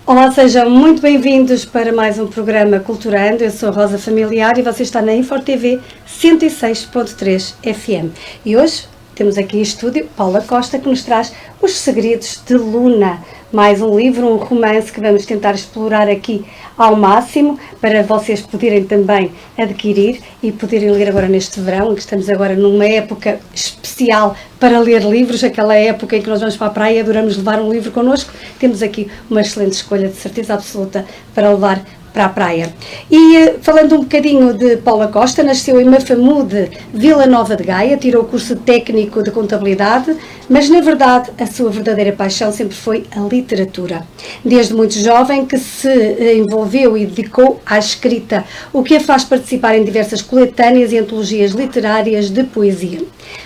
Olá, sejam muito bem-vindos para mais um programa Culturando. Eu sou a Rosa Familiar e você está na InfoTV 106.3 FM. E hoje temos aqui em estúdio Paula Costa, que nos traz Os Segredos de Luna. Mais um livro, um romance que vamos tentar explorar aqui ao máximo para vocês poderem também adquirir e poderem ler agora neste verão, em que estamos agora numa época especial para ler livros, aquela época em que nós vamos para a praia e adoramos levar um livro connosco. Temos aqui uma excelente escolha, de certeza absoluta, para levar para a praia. E falando um bocadinho de Paula Costa, nasceu em Mafamude, Vila Nova de Gaia, tirou o curso técnico de contabilidade, mas na verdade a sua verdadeira paixão sempre foi a literatura. Desde muito jovem que se envolveu e dedicou à escrita, o que a faz participar em diversas coletâneas e antologias literárias de poesia.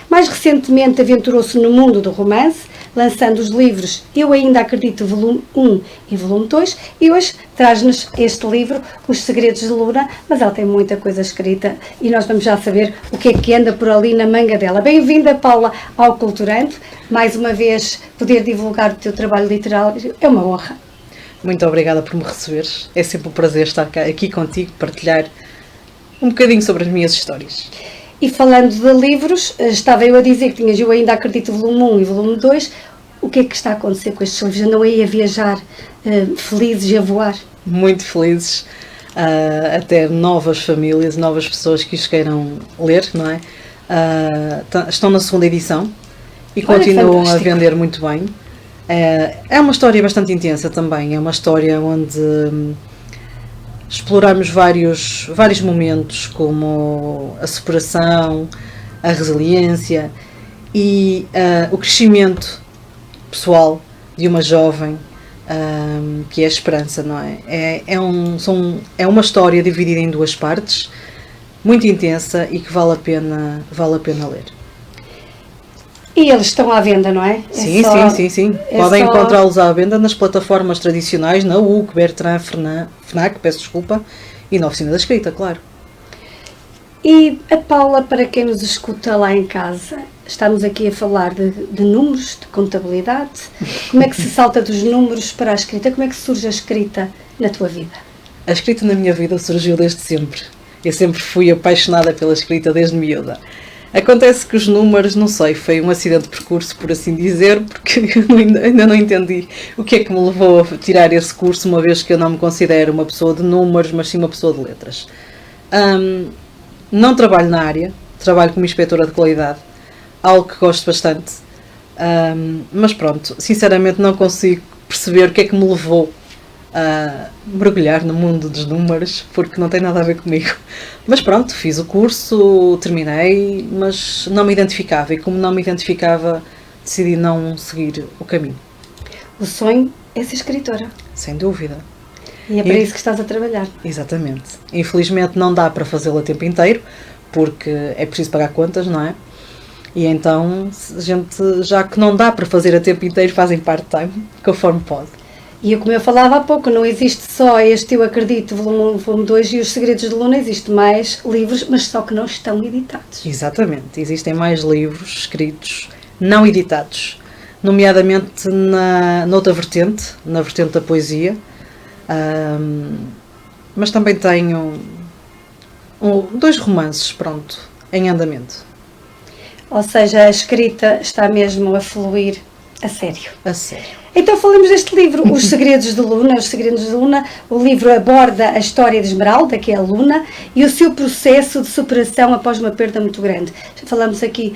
Mais recentemente aventurou-se no mundo do romance, lançando os livros Eu Ainda Acredito, volume 1 e volume 2, e hoje traz-nos este livro, Os Segredos de Luna, mas ela tem muita coisa escrita e nós vamos já saber o que é que anda por ali na manga dela. Bem-vinda, Paula, ao Culturando. Mais uma vez, poder divulgar o teu trabalho literário é uma honra. Muito obrigada por me receberes. É sempre um prazer estar aqui contigo, partilhar um bocadinho sobre as minhas histórias. E falando de livros, estava eu a dizer que tinhas Eu Ainda Acredito, volume 1 e volume 2. O que é que está a acontecer com estes livros? Andam aí a viajar, felizes e a voar? Muito felizes, a ter novas famílias, novas pessoas que os queiram ler, não é? Estão na segunda edição e continuam a vender muito bem. É uma história bastante intensa também, é uma história onde exploramos vários momentos, como a superação, a resiliência e o crescimento pessoal de uma jovem, que é a esperança, não é? É uma história dividida em duas partes, muito intensa e que vale a pena ler. E eles estão à venda, não é? Sim. Podem encontrá-los à venda nas plataformas tradicionais, na UC, Bertrand, FNAC, peço desculpa, e na Oficina da Escrita, claro. E a Paula, para quem nos escuta lá em casa, estamos aqui a falar de números, de contabilidade. Como é que se salta dos números para a escrita? Como é que surge a escrita na tua vida? A escrita na minha vida surgiu desde sempre. Eu sempre fui apaixonada pela escrita desde miúda. Acontece que os números, não sei, foi um acidente de percurso, por assim dizer, porque eu ainda não entendi o que é que me levou a tirar esse curso, uma vez que eu não me considero uma pessoa de números, mas sim uma pessoa de letras. Não trabalho na área, trabalho como inspetora de qualidade, algo que gosto bastante, mas pronto, sinceramente não consigo perceber o que é que me levou a mergulhar no mundo dos números, porque não tem nada a ver comigo. Mas pronto, fiz o curso, terminei, mas não me identificava, e como não me identificava, decidi não seguir o caminho. O sonho é ser escritora. Sem dúvida. E é para isso que estás a trabalhar. Exatamente. Infelizmente não dá para fazê-lo a tempo inteiro, porque é preciso pagar contas, não é? E então, a gente, já que não dá para fazer a tempo inteiro, fazem part-time, conforme pode. E como eu falava há pouco, não existe só este Eu Acredito, volume 1, volume 2 e Os Segredos de Luna, existem mais livros, mas só que não estão editados. Exatamente, existem mais livros escritos, não editados, nomeadamente noutra vertente, na vertente da poesia, mas também tenho 2 romances, pronto, em andamento. Ou seja, a escrita está mesmo a fluir a sério. A sério. Então falemos deste livro, Os Segredos de Luna. Os Segredos de Luna, o livro aborda a história de Esmeralda, que é a Luna, e o seu processo de superação após uma perda muito grande. Já falamos aqui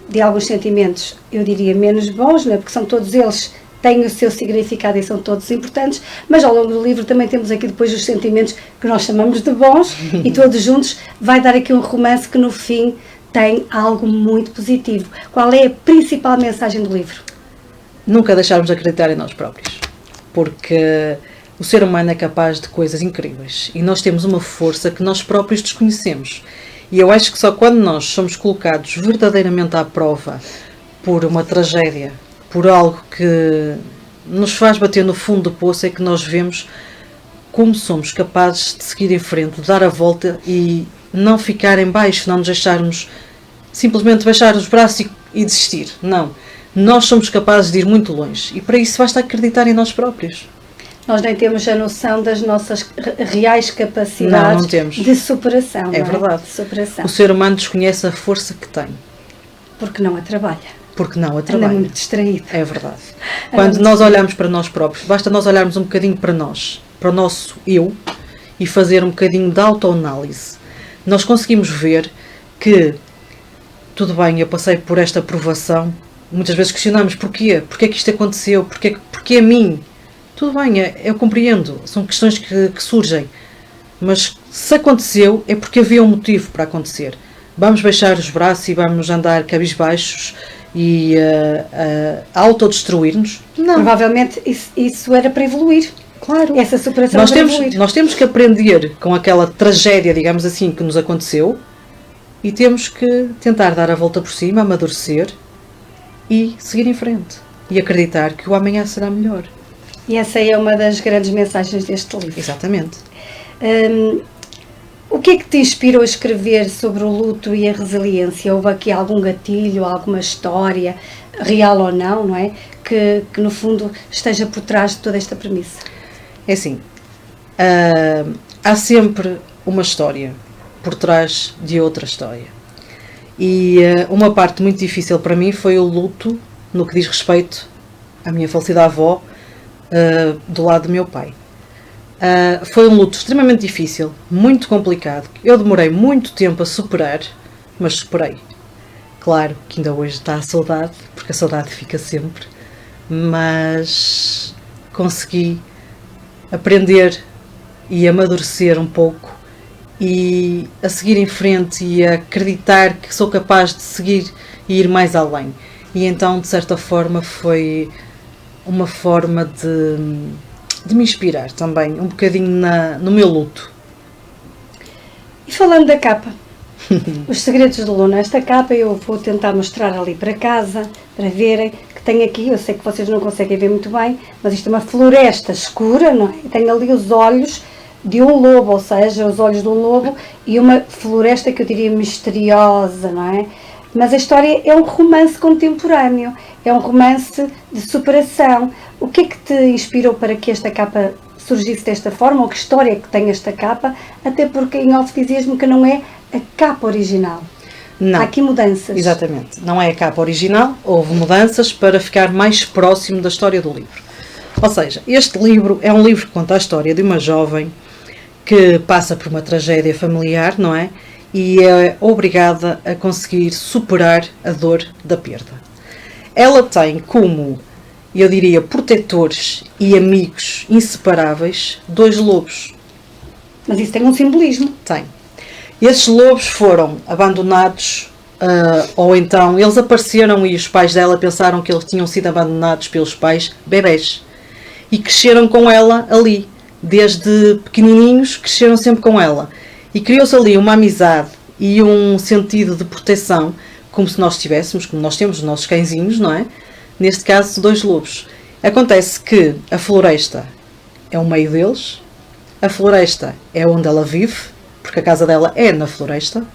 de alguns sentimentos, eu diria menos bons, não é? Porque são todos eles, têm o seu significado e são todos importantes, mas ao longo do livro também temos aqui depois os sentimentos que nós chamamos de bons, e todos juntos vai dar aqui um romance que no fim tem algo muito positivo. Qual é a principal mensagem do livro? Nunca deixarmos de acreditar em nós próprios, porque o ser humano é capaz de coisas incríveis e nós temos uma força que nós próprios desconhecemos. E eu acho que só quando nós somos colocados verdadeiramente à prova por uma tragédia, por algo que nos faz bater no fundo do poço, é que nós vemos como somos capazes de seguir em frente, de dar a volta e não ficar em baixo, não nos deixarmos simplesmente baixar os braços e desistir. Não. Nós somos capazes de ir muito longe e para isso basta acreditar em nós próprios. nós nem temos a noção das nossas reais capacidades Não temos. de superação. É não verdade. De superação. O ser humano desconhece a força que tem. Porque não a trabalha. Porque não a Anda trabalha. muito distraído. É verdade. Quando nós olhamos para nós próprios, basta nós olharmos um bocadinho para nós, para o nosso eu, e fazer um bocadinho de autoanálise. Nós conseguimos ver que, tudo bem, eu passei por esta provação, muitas vezes questionamos porquê? Porquê que isto aconteceu? Porquê a mim? Tudo bem, eu compreendo, são questões que surgem, mas se aconteceu é porque havia um motivo para acontecer. Vamos baixar os braços e vamos andar cabisbaixos e autodestruir-nos? Não. Provavelmente isso era para evoluir. Claro. Essa superação era para evoluir. Nós temos que aprender com aquela tragédia, digamos assim, que nos aconteceu, e temos que tentar dar a volta por cima, amadurecer e seguir em frente. E acreditar que o amanhã será melhor. E essa é uma das grandes mensagens deste livro. Exatamente. O que é que te inspirou a escrever sobre o luto e a resiliência? Houve aqui algum gatilho, alguma história, real ou não, não é? Que no fundo esteja por trás de toda esta premissa. É assim, há sempre uma história por trás de outra história. E uma parte muito difícil para mim foi o luto no que diz respeito à minha falecida avó, do lado do meu pai. Foi um luto extremamente difícil, muito complicado. Eu demorei muito tempo a superar, mas superei. Claro que ainda hoje está a saudade, porque a saudade fica sempre, mas consegui aprender e amadurecer um pouco e a seguir em frente e a acreditar que sou capaz de seguir e ir mais além. E então, de certa forma, foi uma forma de me inspirar também, um bocadinho no meu luto. E falando da capa, Os Segredos de Luna, esta capa eu vou tentar mostrar ali para casa, para verem, que tem aqui, eu sei que vocês não conseguem ver muito bem, mas isto é uma floresta escura, não é? E tem ali os olhos de um lobo, ou seja, os olhos de um lobo, e uma floresta que eu diria misteriosa, não é? Mas a história é um romance contemporâneo, é um romance de superação. O que é que te inspirou para que esta capa surgisse desta forma, ou que história que tem esta capa? Até porque em off dizias-me que não é a capa original. Não. Há aqui mudanças. Exatamente. Não é a capa original, houve mudanças para ficar mais próximo da história do livro. Ou seja, este livro é um livro que conta a história de uma jovem que passa por uma tragédia familiar, não é? E é obrigada a conseguir superar a dor da perda. Ela tem como, eu diria, protetores e amigos inseparáveis, 2 lobos. Mas isso tem um simbolismo. Tem. Esses lobos foram abandonados, ou então eles apareceram e os pais dela pensaram que eles tinham sido abandonados pelos pais bebés. E cresceram com ela ali. Desde pequenininhos, cresceram sempre com ela. E criou-se ali uma amizade e um sentido de proteção, como se nós tivéssemos, como nós temos os nossos cãezinhos, não é? Neste caso, 2 lobos. Acontece que a floresta é o meio deles, a floresta é onde ela vive, porque a casa dela é na floresta,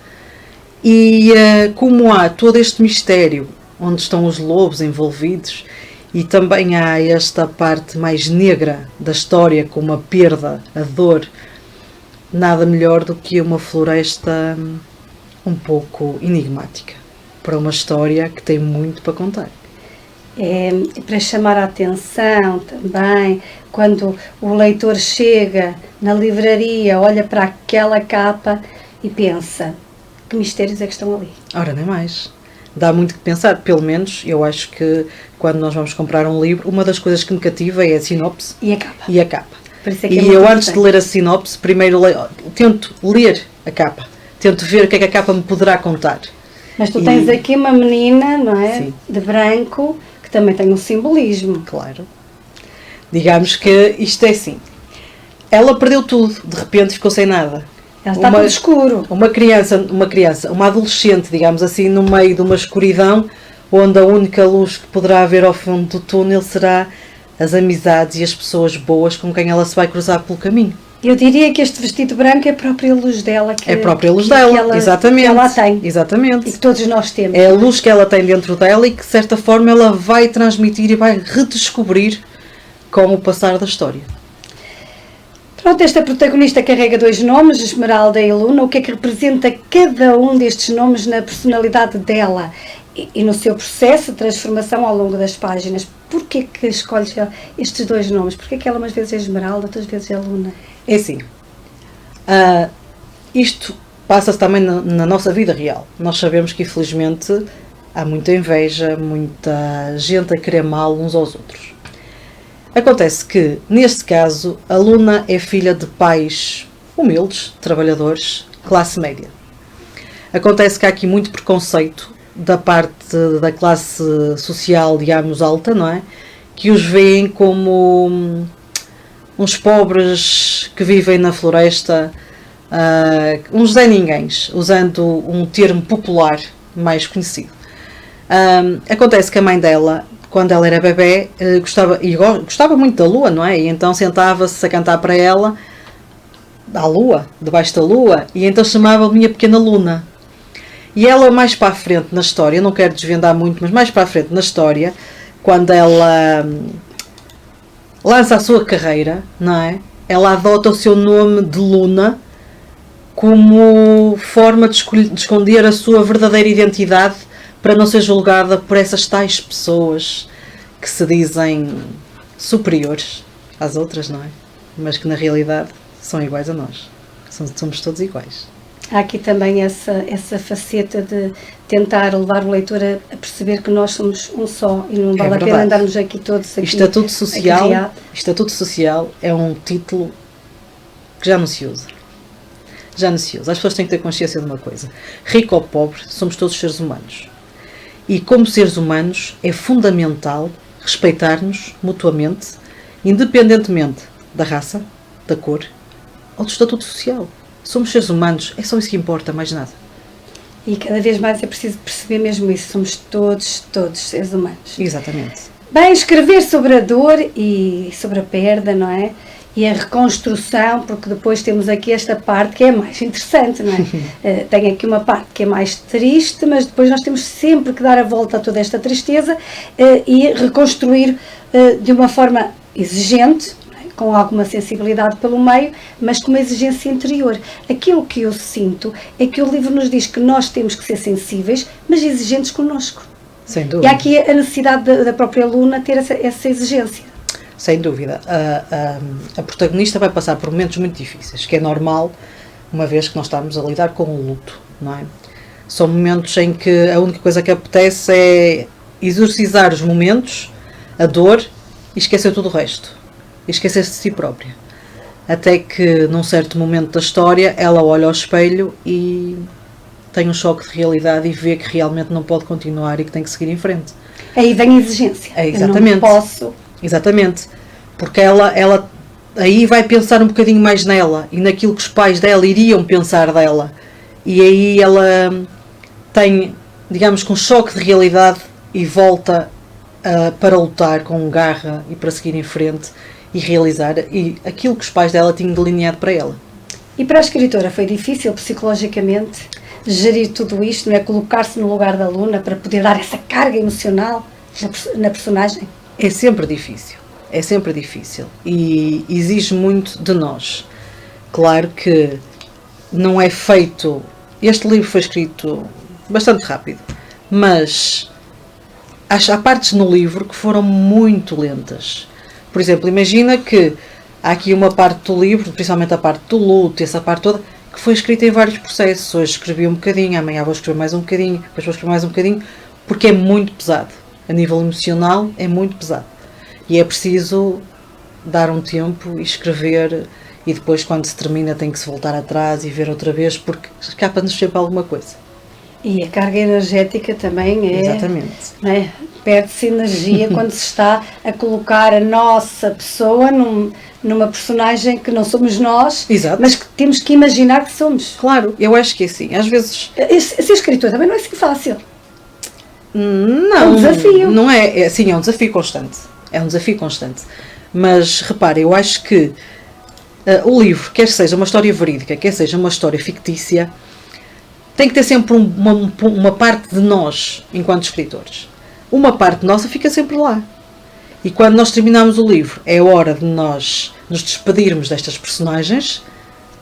e como há todo este mistério, onde estão os lobos envolvidos, e também há esta parte mais negra da história, como a perda, a dor, nada melhor do que uma floresta um pouco enigmática, para uma história que tem muito para contar. É para chamar a atenção também, quando o leitor chega na livraria, olha para aquela capa e pensa, que mistérios é que estão ali? Ora, nem mais. Dá muito que pensar, pelo menos eu acho que quando nós vamos comprar um livro, uma das coisas que me cativa é a sinopse E a capa. e a capa. Por isso é que é E muito eu, antes de importante. ler a sinopse, primeiro tento ler a capa. Tento ver o que é que a capa me poderá contar. Mas tu tens aqui uma menina, não é? Sim. De branco, que também tem um simbolismo. Claro. Digamos que isto é assim. Ela perdeu tudo, de repente ficou sem nada. Ela está tudo escuro. Uma criança, uma adolescente, digamos assim, no meio de uma escuridão, onde a única luz que poderá haver ao fundo do túnel será as amizades e as pessoas boas com quem ela se vai cruzar pelo caminho. Eu diria que este vestido branco é a própria luz dela. É a própria luz dela, exatamente. Que ela tem. Exatamente. E que todos nós temos. É a luz que ela tem dentro dela e que, de certa forma, ela vai transmitir e vai redescobrir com o passar da história. Pronto, esta protagonista carrega 2 nomes, Esmeralda e Luna. O que é que representa cada um destes nomes na personalidade dela e no seu processo de transformação ao longo das páginas? Porquê que escolhes estes 2 nomes? Porquê que ela umas vezes é Esmeralda, outras vezes é Luna? É assim, isto passa-se também na nossa vida real. Nós sabemos que, infelizmente, há muita inveja, muita gente a querer mal uns aos outros. Acontece que, neste caso, a Luna é filha de pais humildes, trabalhadores, classe média. Acontece que há aqui muito preconceito da parte da classe social, digamos, alta, não é? Que os veem como uns pobres que vivem na floresta, uns Zé Ninguéns, usando um termo popular mais conhecido. Acontece que a mãe dela, quando ela era bebê, gostava muito da lua, não é? E então sentava-se a cantar para ela, à lua, debaixo da lua, e então chamava Minha Pequena Luna. E ela mais para a frente na história, não quero desvendar muito, mas mais para a frente na história, quando ela lança a sua carreira, não é? Ela adota o seu nome de Luna como forma de esconder a sua verdadeira identidade para não ser julgada por essas tais pessoas que se dizem superiores às outras, não é? Mas que na realidade são iguais a nós. Somos todos iguais. Há aqui também essa faceta de tentar levar o leitor a perceber que nós somos um só e não vale a pena andarmos aqui todos aqui. Estatuto Social é um título que já não se usa. Já não se usa. As pessoas têm que ter consciência de uma coisa. Rico ou pobre, somos todos seres humanos. E como seres humanos é fundamental respeitar-nos mutuamente, independentemente da raça, da cor ou do estatuto social. Somos seres humanos, é só isso que importa, mais nada. E cada vez mais é preciso perceber mesmo isso, somos todos seres humanos. Exatamente. Bem, escrever sobre a dor e sobre a perda, não é? E a reconstrução, porque depois temos aqui esta parte que é mais interessante, não é? Tem aqui uma parte que é mais triste, mas depois nós temos sempre que dar a volta a toda esta tristeza e reconstruir de uma forma exigente, com alguma sensibilidade pelo meio, mas com uma exigência interior. Aquilo que eu sinto é que o livro nos diz que nós temos que ser sensíveis, mas exigentes connosco. Sem dúvida. E há aqui a necessidade da própria Luna ter essa exigência. Sem dúvida. A protagonista vai passar por momentos muito difíceis, que é normal, uma vez que nós estamos a lidar com o luto, não é? São momentos em que a única coisa que apetece é exorcizar os momentos, a dor, e esquecer tudo o resto. E esquecer-se de si própria. Até que, num certo momento da história, ela olha ao espelho e tem um choque de realidade e vê que realmente não pode continuar e que tem que seguir em frente. Aí vem a exigência. Exatamente. Eu não posso. Exatamente. Porque ela aí vai pensar um bocadinho mais nela e naquilo que os pais dela iriam pensar dela. E aí ela tem, digamos, com um choque de realidade e volta para lutar com garra e para seguir em frente e realizar aquilo que os pais dela tinham delineado para ela. E para a escritora foi difícil psicologicamente gerir tudo isto, não é? Colocar-se no lugar da Luna para poder dar essa carga emocional na personagem? É sempre difícil. É sempre difícil. E exige muito de nós. Claro que não é feito... Este livro foi escrito bastante rápido, mas há partes no livro que foram muito lentas. Por exemplo, imagina que há aqui uma parte do livro, principalmente a parte do luto, essa parte toda, que foi escrita em vários processos. Hoje escrevi um bocadinho, amanhã vou escrever mais um bocadinho, depois vou escrever mais um bocadinho, porque é muito pesado. A nível emocional é muito pesado. E é preciso dar um tempo e escrever, e depois quando se termina tem que se voltar atrás e ver outra vez, porque escapa-nos sempre alguma coisa. E a carga energética também é... Exatamente. É? Perde-se energia quando se está a colocar a nossa pessoa numa personagem que não somos nós, exato, mas que temos que imaginar que somos. Claro, eu acho que é assim. Às vezes... Ser escritor também não é assim fácil. Não. É um desafio. Não é, sim, é um desafio constante. É um desafio constante. Mas, repare, eu acho que o livro, quer seja uma história verídica, quer seja uma história fictícia, tem que ter sempre uma parte de nós, enquanto escritores. Uma parte nossa fica sempre lá. E quando nós terminamos o livro, é hora de nós nos despedirmos destas personagens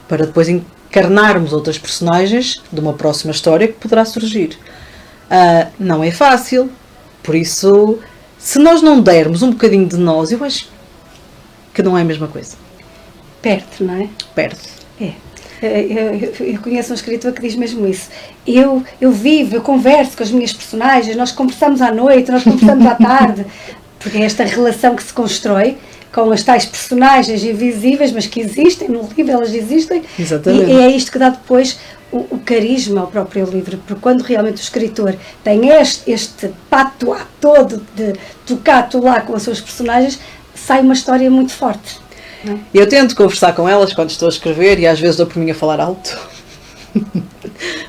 para depois encarnarmos outras personagens de uma próxima história que poderá surgir. Não é fácil, por isso, se nós não dermos um bocadinho de nós, eu acho que não é a mesma coisa. Perde, não é? Perde. É. Eu conheço um escritor que diz mesmo isso. Eu vivo, eu converso com as minhas personagens, nós conversamos à noite, nós conversamos à tarde, porque é esta relação que se constrói com as tais personagens invisíveis, mas que existem no livro, elas existem. Exatamente. E é isto que dá depois o carisma ao próprio livro, porque quando realmente o escritor tem este patois todo de tocar lá com as suas personagens, sai uma história muito forte. Não é? Eu tento conversar com elas quando estou a escrever e às vezes dou por mim a falar alto.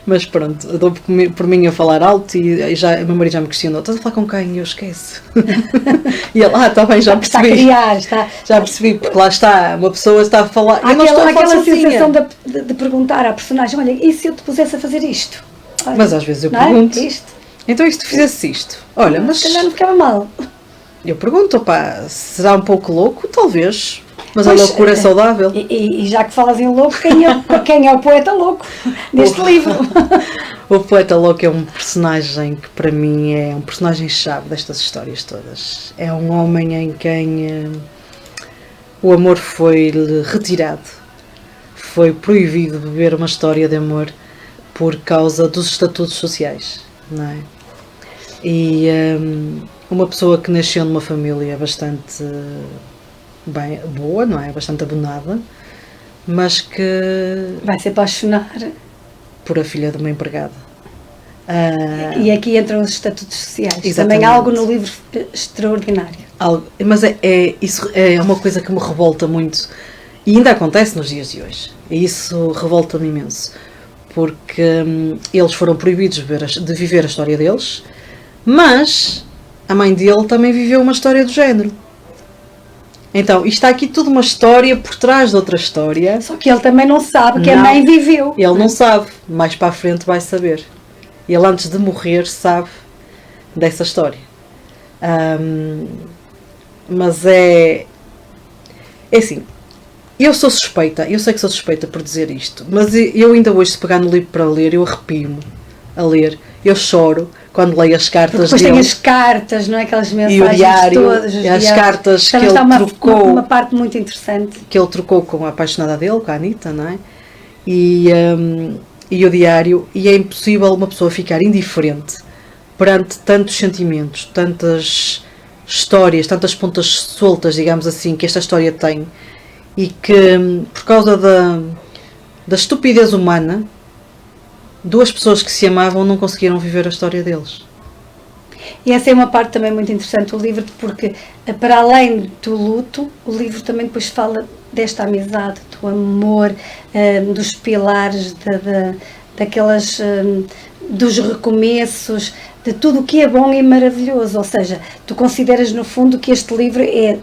Mas pronto, eu dou por mim a falar alto e já, o meu marido já me questionou: estás a falar com quem? Eu esqueço. E ele, está bem, já percebi. Está a criar, Já percebi, porque lá está, uma pessoa está a falar. Eu não estou a falar aquela sozinha. sensação de perguntar à personagem: olha, e se eu te pusesse a fazer isto? Olha, mas às vezes eu não pergunto: isto? então e se tu fizesse isto? Olha, mas. Se calhar não ficava mal. Eu pergunto: será um pouco louco? Talvez. Mas Pois, a loucura é saudável. E já que falas em louco, quem é o poeta louco neste livro? O poeta louco é um personagem que para mim é um personagem-chave destas histórias todas. É um homem em quem o amor foi-lhe retirado. Foi proibido viver uma história de amor por causa dos estatutos sociais, não é? E uma pessoa que nasceu numa família bastante bem, boa, não é? Bastante abonada, mas que Vai se apaixonar. por a filha de uma empregada. E aqui entram os estatutos sociais. Exatamente. Também algo no livro extraordinário. Mas isso é uma coisa que me revolta muito e ainda acontece nos dias de hoje. E isso revolta-me imenso, porque eles foram proibidos de viver a história deles, mas a mãe dele também viveu uma história do género. Então, isto está aqui tudo uma história por trás de outra história. Só que ele também não sabe que Não. a mãe viveu. Ele não sabe, mais para a frente vai saber. Ele antes de morrer sabe dessa história. Mas é assim, eu sou suspeita, eu sei que sou suspeita por dizer isto, mas eu ainda hoje, se pegar no livro para ler, eu arrepio-me a ler, eu choro quando leio as cartas Depois dele. tem as cartas, não é? Aquelas mensagens E o diário, todas. e as cartas que Também ele está trocou. uma parte muito interessante. Que ele trocou com a apaixonada dele, com a Anitta, não é? E o diário, e é impossível uma pessoa ficar indiferente perante tantos sentimentos, tantas histórias, tantas pontas soltas, digamos assim, que esta história tem, e que, por causa da estupidez humana, duas pessoas que se amavam não conseguiram viver a história deles. E essa é uma parte também muito interessante do livro, porque para além do luto, o livro também depois fala desta amizade, do amor, dos pilares, daquelas, dos recomeços, de tudo o que é bom e maravilhoso. Ou seja, tu consideras no fundo que este livro é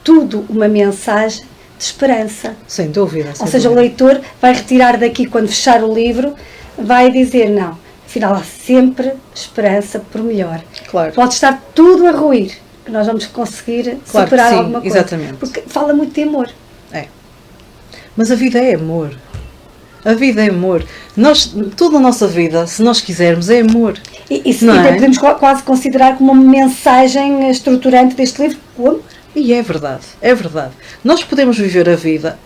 tudo uma mensagem de esperança. Sem dúvida. Ou seja, o leitor vai retirar daqui, quando fechar o livro, vai dizer: não, afinal há sempre esperança por melhor. Claro. Pode estar tudo a ruir, que nós vamos conseguir Claro superar que sim, alguma coisa. exatamente. Porque fala muito de amor. É. Mas a vida é amor. A vida é amor. Toda a nossa vida, se nós quisermos, é amor. E Não é? podemos quase considerar como uma mensagem estruturante deste livro, o amor. E é verdade, é verdade. Nós podemos viver a vida.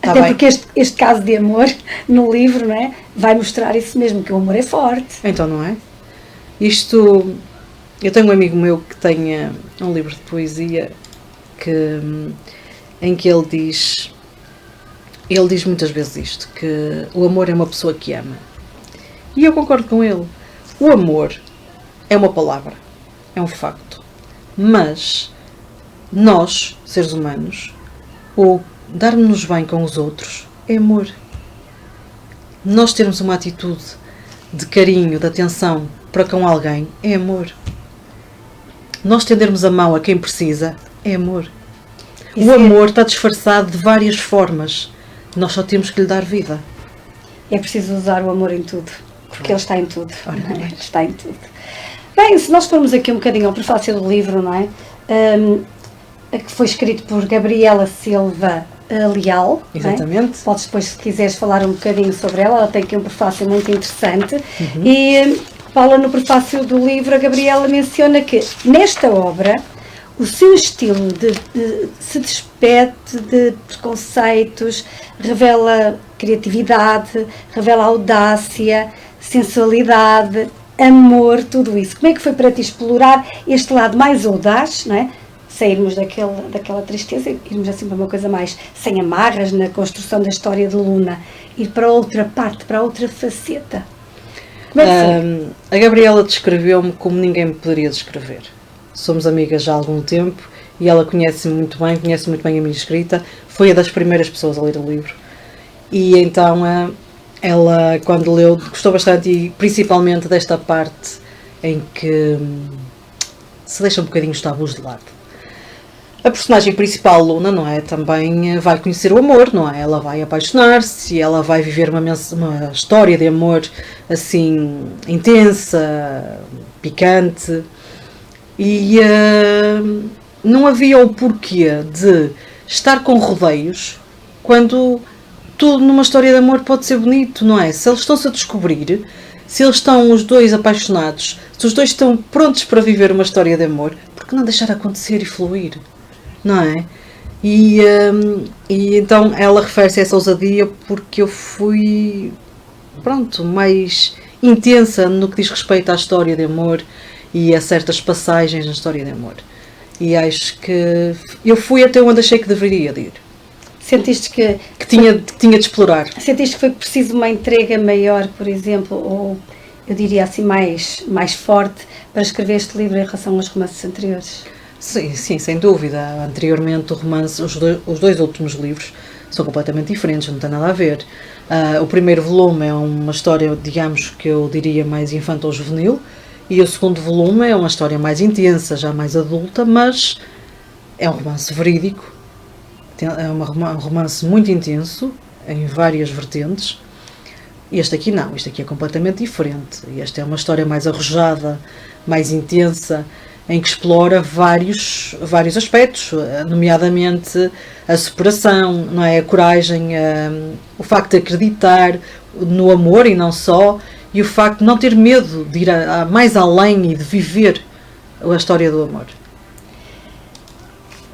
Tá Até bem. porque este caso de amor no livro, não é, vai mostrar isso mesmo, que o amor é forte. Então, não é? Isto. Eu tenho um amigo meu que tem um livro de poesia em que ele diz muitas vezes isto, que o amor é uma pessoa que ama. E eu concordo com ele. O amor é uma palavra, é um facto. Mas nós, seres humanos, o darmos-nos bem com os outros é amor. Nós termos uma atitude de carinho, de atenção para com alguém é amor. Nós tendermos a mão a quem precisa é amor. O amor está disfarçado de várias formas. Nós só temos que lhe dar vida. É preciso usar o amor em tudo, porque ele está em tudo. Ora, Não é? bem. Ele está em tudo. Bem, se nós formos aqui um bocadinho ao prefácio do livro, não é? Que foi escrito por Gabriela Silva Leal. Exatamente. Não é? Podes depois, se quiseres, falar um bocadinho sobre ela. Ela tem aqui um prefácio muito interessante. E, Paula, no prefácio do livro, a Gabriela menciona que, nesta obra, o seu estilo se despede de preconceitos, revela criatividade, revela audácia, sensualidade, amor, tudo isso. Como é que foi para ti explorar este lado mais audaz, não é? Sairmos daquela tristeza e irmos assim para uma coisa mais sem amarras na construção da história de Luna, ir para outra parte, para outra faceta? Como é que foi? A Gabriela descreveu-me como ninguém me poderia descrever. Somos amigas já há algum tempo e ela conhece-me muito bem, conhece muito bem a minha escrita, foi uma das primeiras pessoas a ler o livro. E então ela, quando leu, gostou bastante, e principalmente desta parte em que se deixa um bocadinho os tabus de lado. A personagem principal, Luna, não é? Também vai conhecer o amor, não é? Ela vai apaixonar-se e ela vai viver uma história de amor assim intensa, picante. E não havia o porquê de estar com rodeios quando tudo numa história de amor pode ser bonito, não é? Se eles estão-se a descobrir, se eles estão os dois apaixonados, se os dois estão prontos para viver uma história de amor, por que não deixar acontecer e fluir? Não é? E então ela refere-se a essa ousadia porque eu fui, pronto, mais intensa no que diz respeito à história de amor e a certas passagens na história de amor. E acho que eu fui até onde achei que deveria de ir. Sentiste que tinha de explorar. Sentiste que foi preciso uma entrega maior, por exemplo, ou eu diria assim mais forte, para escrever este livro em relação aos romances anteriores? Sim, sem dúvida. Anteriormente, os dois últimos livros são completamente diferentes, não tem nada a ver. O primeiro volume é uma história, digamos, que eu diria mais infantil-juvenil, e o segundo volume é uma história mais intensa, já mais adulta, mas é um romance verídico, é um romance muito intenso, em várias vertentes. Este aqui não, este aqui é completamente diferente. Este é uma história mais arrojada, mais intensa, em que explora vários aspectos, nomeadamente a superação, não é? A coragem, o facto de acreditar no amor e não só, e o facto de não ter medo de ir mais além e de viver a história do amor.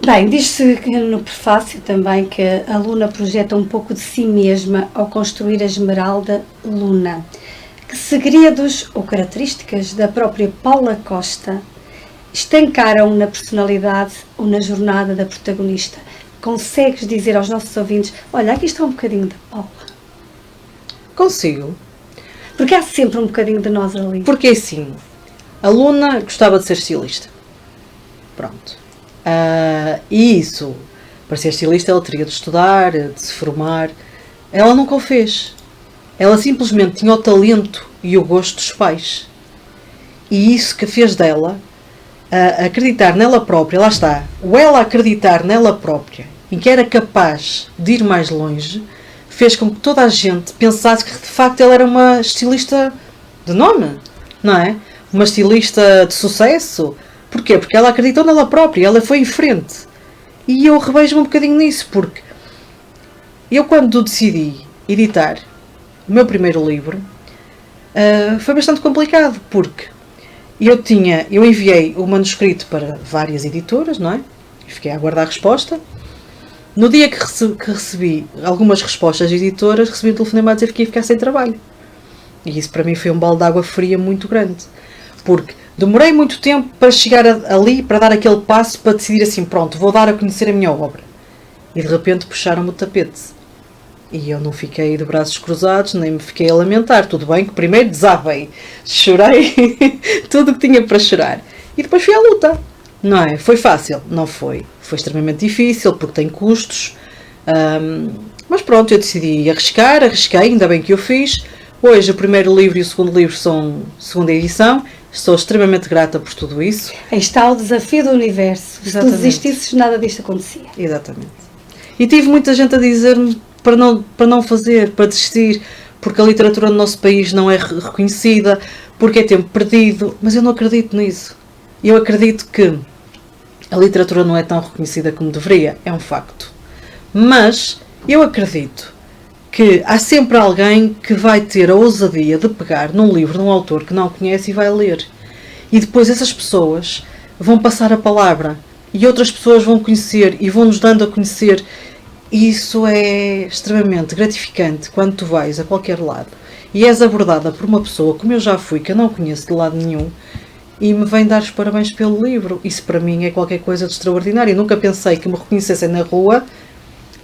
Bem, diz-se no prefácio também que a Luna projeta um pouco de si mesma ao construir a Esmeralda Luna. Que segredos ou características da própria Paula Costa estancaram na personalidade ou na jornada da protagonista? Consegues dizer aos nossos ouvintes, olha, aqui está um bocadinho da Paula? Consigo. Porque há sempre um bocadinho de nós ali. Porque assim, a Luna gostava de ser estilista. Pronto. E isso, para ser estilista, ela teria de estudar, de se formar. Ela nunca o fez. Ela simplesmente tinha o talento e o gosto dos pais. E isso que fez dela acreditar nela própria, lá está, o ela acreditar nela própria, em que era capaz de ir mais longe, fez com que toda a gente pensasse que de facto ela era uma estilista de nome, não é? Uma estilista de sucesso. Porquê? Porque ela acreditou nela própria, ela foi em frente. E eu revejo-me um bocadinho nisso, porque eu, quando decidi editar o meu primeiro livro, foi bastante complicado, porque eu enviei o manuscrito para várias editoras, não é? E fiquei a aguardar a resposta. No dia que recebi algumas respostas de editoras, recebi um telefonema a dizer que ia ficar sem trabalho. E isso para mim foi um balde de água fria muito grande. Porque demorei muito tempo para chegar ali, para dar aquele passo, para decidir assim, pronto, vou dar a conhecer a minha obra. E de repente puxaram-me o tapete. E eu não fiquei de braços cruzados, nem me fiquei a lamentar. Tudo bem que primeiro desabei, chorei tudo o que tinha para chorar. E depois fui à luta. Não é? Foi fácil? Não foi. Foi extremamente difícil, porque tem custos. Mas pronto, eu decidi arrisquei, ainda bem que eu fiz. Hoje o primeiro livro e o segundo livro são segunda edição. Estou extremamente grata por tudo isso. Aí está o desafio do universo. Se tu desistisses, nada disto acontecia. Exatamente. E tive muita gente a dizer-me para não fazer, para desistir, porque a literatura no nosso país não é reconhecida, porque é tempo perdido, mas eu não acredito nisso. Eu acredito que a literatura não é tão reconhecida como deveria, é um facto. Mas eu acredito que há sempre alguém que vai ter a ousadia de pegar num livro de um autor que não conhece e vai ler. E depois essas pessoas vão passar a palavra e outras pessoas vão conhecer e vão nos dando a conhecer. E isso é extremamente gratificante quando tu vais a qualquer lado e és abordada por uma pessoa, como eu já fui, que eu não conheço de lado nenhum, e me vem dar os parabéns pelo livro. Isso para mim é qualquer coisa de extraordinário. Eu nunca pensei que me reconhecessem na rua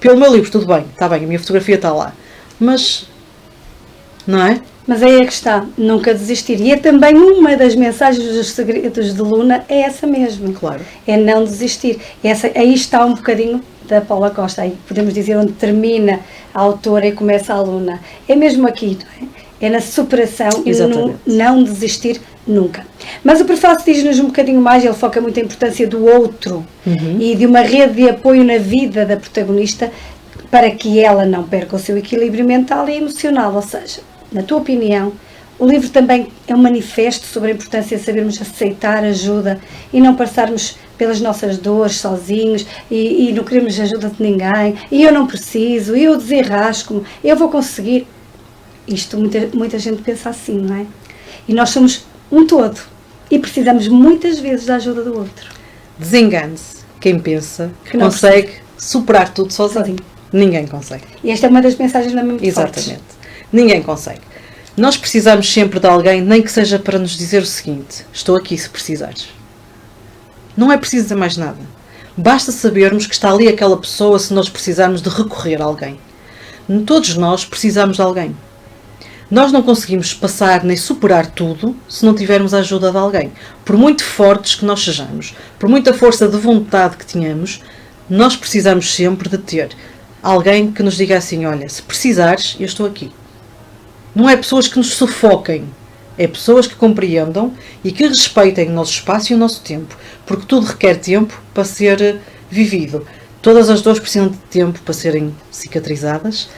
pelo meu livro. Tudo bem, está bem, a minha fotografia está lá. Mas, não é? Mas aí é que está, nunca desistir. E é também uma das mensagens dos segredos de Luna, é essa mesmo. Claro. É não desistir. Aí está um bocadinho da Paula Costa, aí podemos dizer onde termina a autora e começa a Luna. É mesmo aqui, não é? É na superação. Exatamente. E no não desistir nunca. Mas o prefácio diz-nos um bocadinho mais, ele foca muito a importância do outro e de uma rede de apoio na vida da protagonista para que ela não perca o seu equilíbrio mental e emocional. Ou seja, na tua opinião, o livro também é um manifesto sobre a importância de sabermos aceitar ajuda e não passarmos pelas nossas dores sozinhos e não queremos ajuda de ninguém, e eu não preciso, e eu desenrasco-me, eu vou conseguir. Isto muita gente pensa assim, não é? E nós somos um todo e precisamos muitas vezes da ajuda do outro. Desengane-se quem pensa que não consegue superar tudo sozinho. Ninguém consegue. E esta é uma das mensagens da muito fortes. Exatamente. Ninguém consegue. Nós precisamos sempre de alguém, nem que seja para nos dizer o seguinte: estou aqui se precisares. Não é preciso dizer mais nada. Basta sabermos que está ali aquela pessoa se nós precisarmos de recorrer a alguém. Todos nós precisamos de alguém. Nós não conseguimos passar nem superar tudo se não tivermos a ajuda de alguém. Por muito fortes que nós sejamos, por muita força de vontade que tenhamos, nós precisamos sempre de ter alguém que nos diga assim: olha, se precisares, eu estou aqui. Não é pessoas que nos sufoquem, é pessoas que compreendam e que respeitem o nosso espaço e o nosso tempo, porque tudo requer tempo para ser vivido. Todas as dores precisam de tempo para serem cicatrizadas,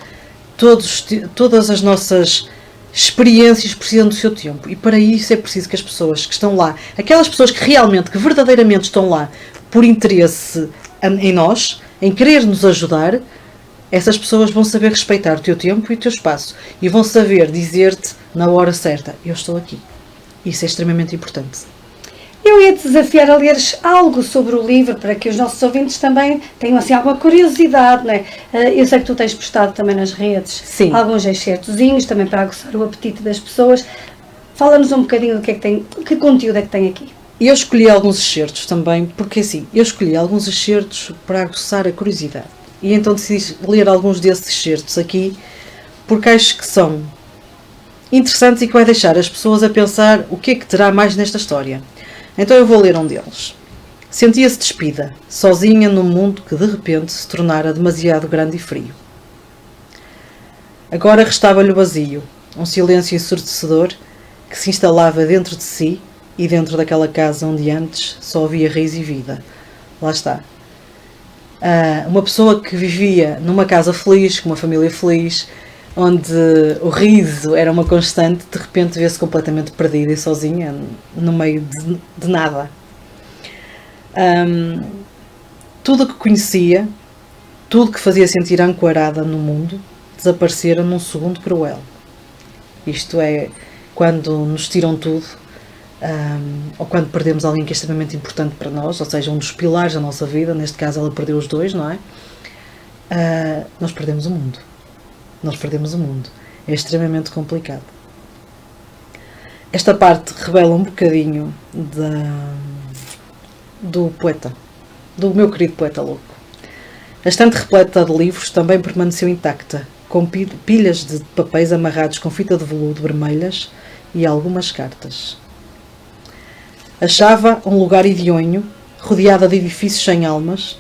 todas as nossas experiências precisam do seu tempo, e para isso é preciso que as pessoas que estão lá, aquelas pessoas que realmente, que verdadeiramente estão lá por interesse em nós, em querer nos ajudar, essas pessoas vão saber respeitar o teu tempo e o teu espaço e vão saber dizer-te na hora certa: eu estou aqui. Isso é extremamente importante. Eu ia te desafiar a leres algo sobre o livro para que os nossos ouvintes também tenham assim alguma curiosidade, não é? Eu sei que tu tens postado também nas redes. Sim. Alguns excertozinhos também para aguçar o apetite das pessoas. Fala-nos um bocadinho do que é que tem, que conteúdo é que tem aqui. Eu escolhi alguns excertos também, porque assim, eu escolhi alguns excertos para aguçar a curiosidade. E então decidi ler alguns desses excertos aqui, porque acho que são interessantes e que vai deixar as pessoas a pensar o que é que terá mais nesta história. Então eu vou ler um deles. Sentia-se despida, sozinha num mundo que de repente se tornara demasiado grande e frio. Agora restava-lhe o vazio, um silêncio ensurdecedor que se instalava dentro de si e dentro daquela casa onde antes só havia raiz e vida. Lá está. Uma pessoa que vivia numa casa feliz, com uma família feliz, onde o riso era uma constante, de repente vê-se completamente perdida e sozinha no meio de nada. Tudo o que conhecia, tudo que fazia sentir ancorada no mundo, desaparecera num segundo cruel. Isto é, quando nos tiram tudo, ou quando perdemos alguém que é extremamente importante para nós, ou seja, um dos pilares da nossa vida, neste caso ela perdeu os dois, não é? Nós perdemos o mundo. Nós perdemos o mundo. É extremamente complicado. Esta parte revela um bocadinho do poeta, do meu querido poeta louco. A estante repleta de livros também permaneceu intacta, com pilhas de papéis amarrados com fita de veludo vermelhas e algumas cartas. Achava um lugar hedionho, rodeada de edifícios sem almas,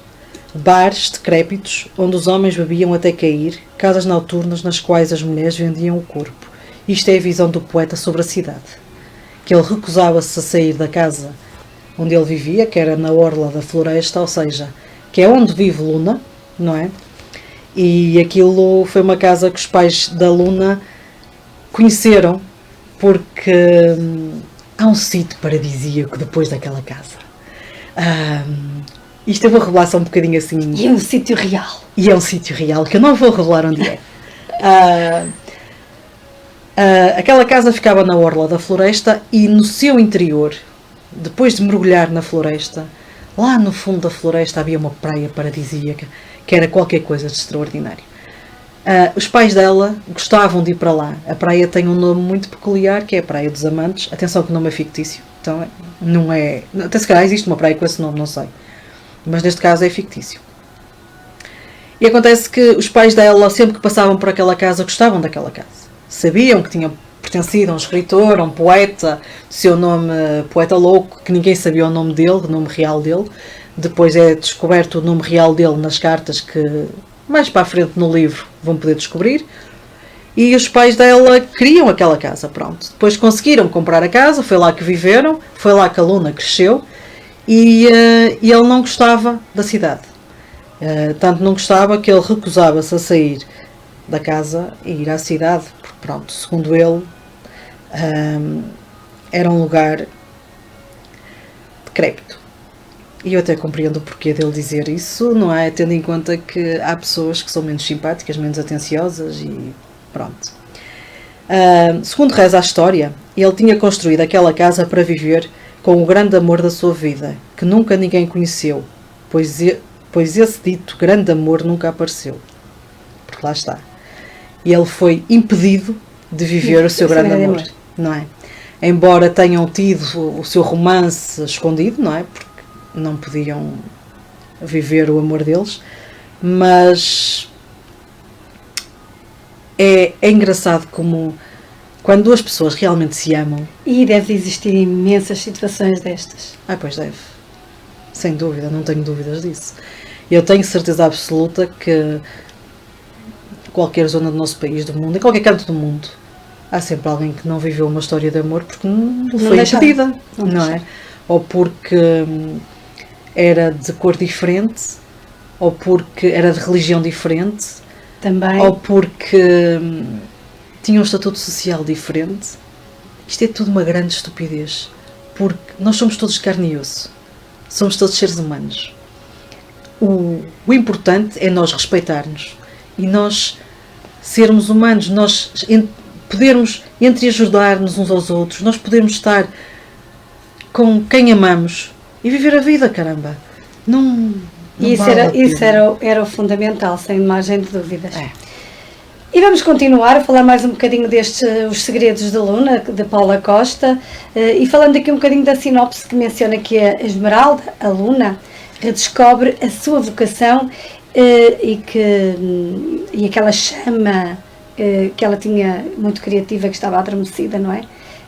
bares decrépitos, onde os homens bebiam até cair, casas noturnas nas quais as mulheres vendiam o corpo. Isto é a visão do poeta sobre a cidade. Que ele recusava-se a sair da casa onde ele vivia, que era na orla da floresta, ou seja, que é onde vive Luna, não é? E aquilo foi uma casa que os pais da Luna conheceram, porque há um sítio paradisíaco depois daquela casa. Isto eu vou revelar só um bocadinho assim. E é um sítio real. E é um sítio real, que eu não vou revelar onde é. Aquela casa ficava na orla da floresta e no seu interior, depois de mergulhar na floresta, lá no fundo da floresta havia uma praia paradisíaca, que era qualquer coisa de extraordinário. Os pais dela gostavam de ir para lá. A praia tem um nome muito peculiar, que é a Praia dos Amantes. Atenção que o nome é fictício, então não é... Até se calhar existe uma praia com esse nome, não sei. Mas neste caso é fictício. E acontece que os pais dela, sempre que passavam por aquela casa, gostavam daquela casa. Sabiam que tinham pertencido a um escritor, a um poeta, de seu nome Poeta Louco, que ninguém sabia o nome dele, o nome real dele. Depois é descoberto o nome real dele nas cartas que, mais para a frente no livro, vão poder descobrir. E os pais dela queriam aquela casa, pronto. Depois conseguiram comprar a casa, foi lá que viveram, foi lá que a Luna cresceu. E ele não gostava da cidade. Tanto não gostava que ele recusava-se a sair da casa e ir à cidade, porque pronto, segundo ele, era um lugar decrépito. E eu até compreendo o porquê dele dizer isso, não é? Tendo em conta que há pessoas que são menos simpáticas, menos atenciosas e pronto. Segundo reza a história, ele tinha construído aquela casa para viver com o grande amor da sua vida, que nunca ninguém conheceu, pois esse dito grande amor nunca apareceu. Porque lá está. Ele foi impedido de viver o seu grande amor, não é? Embora tenham tido o seu romance escondido, não é? Porque não podiam viver o amor deles, mas é engraçado como quando duas pessoas realmente se amam... E deve existir imensas situações destas. Pois deve. Sem dúvida, não tenho dúvidas disso. Eu tenho certeza absoluta que qualquer zona do nosso país, do mundo, em qualquer canto do mundo, há sempre alguém que não viveu uma história de amor porque não foi impedida, não é? Ou porque era de cor diferente, ou porque era de religião diferente, também, ou porque tinha um estatuto social diferente. Isto é tudo uma grande estupidez, porque nós somos todos carne e osso, somos todos seres humanos. O importante é nós respeitarmos e nós sermos humanos, nós podermos entreajudar-nos uns aos outros, nós podermos estar com quem amamos e viver a vida, caramba. Não isso era o fundamental, sem margem de dúvidas. E vamos continuar a falar mais um bocadinho destes Os Segredos da Luna, de Paula Costa, e falando aqui um bocadinho da sinopse que menciona que a Esmeralda, a Luna, redescobre a sua vocação e aquela chama que ela tinha muito criativa, que estava adormecida, não é?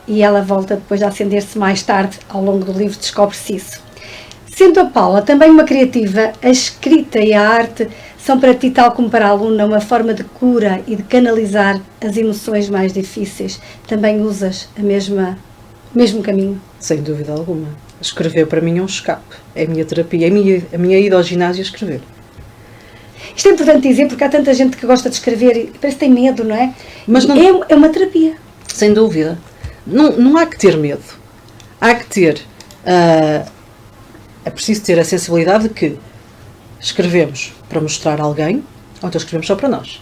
E ela volta depois a acender-se mais tarde, ao longo do livro descobre-se isso. Sendo a Paula também uma criativa, a escrita e a arte são para ti, tal como para a Luna, uma forma de cura e de canalizar as emoções mais difíceis. Também usas o mesmo caminho? Sem dúvida alguma. Escrever para mim é um escape, é a minha terapia, é a minha ida ao ginásio a escrever. Isto é importante dizer porque há tanta gente que gosta de escrever e parece que tem medo, não é? Mas não, é uma terapia. Sem dúvida. Não há que ter medo. Há que ter... é preciso ter a sensibilidade de que escrevemos para mostrar a alguém, ou então escrevemos só para nós.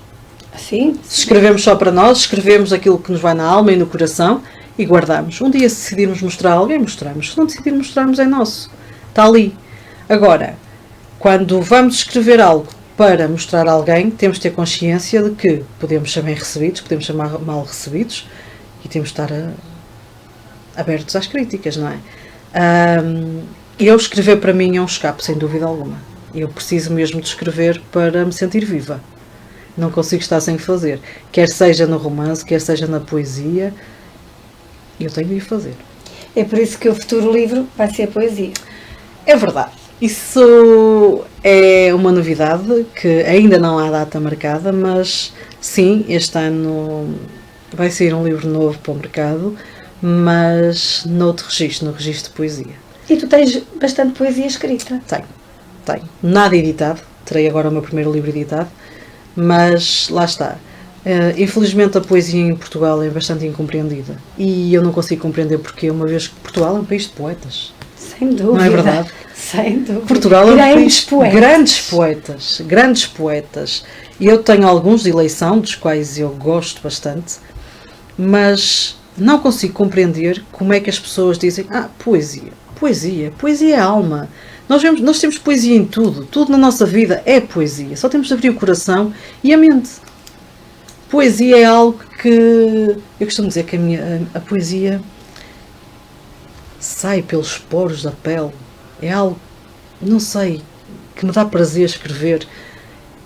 Sim. Se escrevemos só para nós, escrevemos aquilo que nos vai na alma e no coração e guardamos. Um dia, se decidirmos mostrar a alguém, mostramos. Se não decidirmos mostrarmos, é nosso. Está ali. Agora, quando vamos escrever algo para mostrar a alguém, temos de ter consciência de que podemos ser bem recebidos, podemos ser mal recebidos e temos de estar abertos às críticas, não é? Eu escrever para mim é um escape, sem dúvida alguma. Eu preciso mesmo de escrever para me sentir viva. Não consigo estar sem fazer. Quer seja no romance, quer seja na poesia, eu tenho de ir fazer. É por isso que o futuro livro vai ser poesia. É verdade. Isso é uma novidade que ainda não há data marcada, mas sim, este ano vai sair um livro novo para o mercado, mas noutro registro, no registro de poesia. E tu tens bastante poesia escrita? Tenho. Nada editado, terei agora o meu primeiro livro editado, mas lá está. Infelizmente a poesia em Portugal é bastante incompreendida e eu não consigo compreender porque, uma vez que Portugal é um país de poetas. Sem dúvida. Não é verdade? Sem dúvida. Portugal é um Grandes país poetas. Grandes poetas. E eu tenho alguns de eleição, dos quais eu gosto bastante, mas não consigo compreender como é que as pessoas dizem: poesia é alma. Nós temos poesia em tudo na nossa vida é poesia, só temos de abrir o coração e a mente. Poesia é algo que, eu costumo dizer que a poesia sai pelos poros da pele, é algo, não sei, que me dá prazer escrever.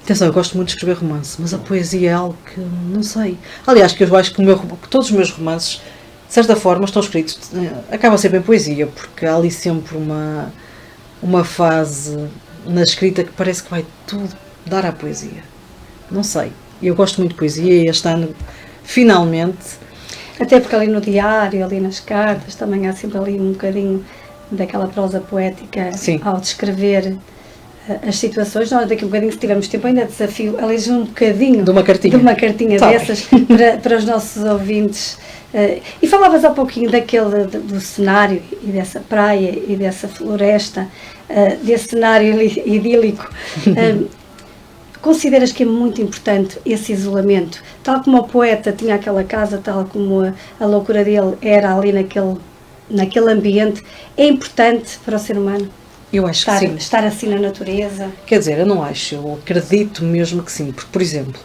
Atenção, eu gosto muito de escrever romance, mas a poesia é algo que, não sei. Aliás, que eu acho que todos os meus romances, de certa forma, estão escritos, acabam sempre em poesia, porque há ali sempre uma fase na escrita que parece que vai tudo dar à poesia. Não sei. Eu gosto muito de poesia e este ano, finalmente... Até porque ali no diário, ali nas cartas, também há sempre ali um bocadinho daquela prosa poética. Sim. Ao descrever as situações. Nós daqui a um bocadinho, se tivermos tempo, ainda desafio a ler um bocadinho de uma cartinha tá dessas para os nossos ouvintes. E falavas há pouquinho do cenário e dessa praia e dessa floresta, desse cenário idílico. Consideras que é muito importante esse isolamento? Tal como o poeta tinha aquela casa, tal como a loucura dele era ali naquele ambiente, é importante para o ser humano? Eu acho que sim. Estar assim na natureza? Quer dizer, eu não acho, eu acredito mesmo que sim. Porque, por exemplo,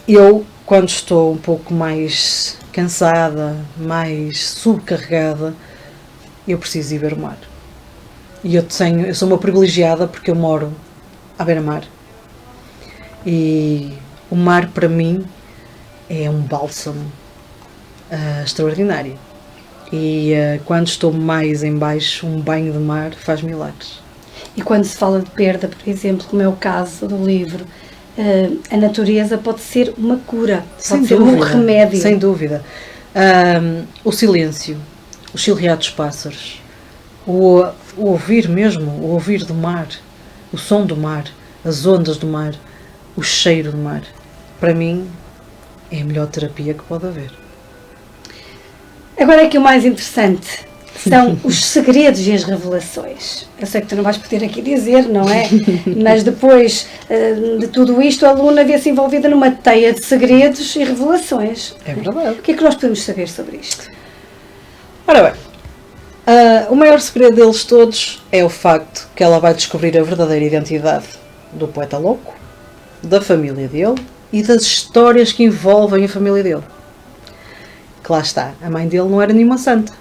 eu, quando estou um pouco mais cansada, mais subcarregada, eu preciso ir ver o mar. E eu sou uma privilegiada porque eu moro à beira-mar. E o mar, para mim, é um bálsamo extraordinário. E quando estou mais em baixo, um banho de mar faz milagres. E quando se fala de perda, por exemplo, como é o caso do livro, a natureza pode ser uma cura, pode ser um remédio. Sem dúvida. O silêncio, o chilrear dos pássaros, o ouvir mesmo, o ouvir do mar, o som do mar, as ondas do mar, o cheiro do mar, para mim é a melhor terapia que pode haver. Agora é que o mais interessante são os segredos e as revelações. Eu sei que tu não vais poder aqui dizer, não é? Mas depois de tudo isto, a aluna vê-se envolvida numa teia de segredos e revelações. É verdade. O que é que nós podemos saber sobre isto? Ora bem, o maior segredo deles todos é o facto que ela vai descobrir a verdadeira identidade do poeta louco, da família dele e das histórias que envolvem a família dele. Que lá está, a mãe dele não era nenhuma santa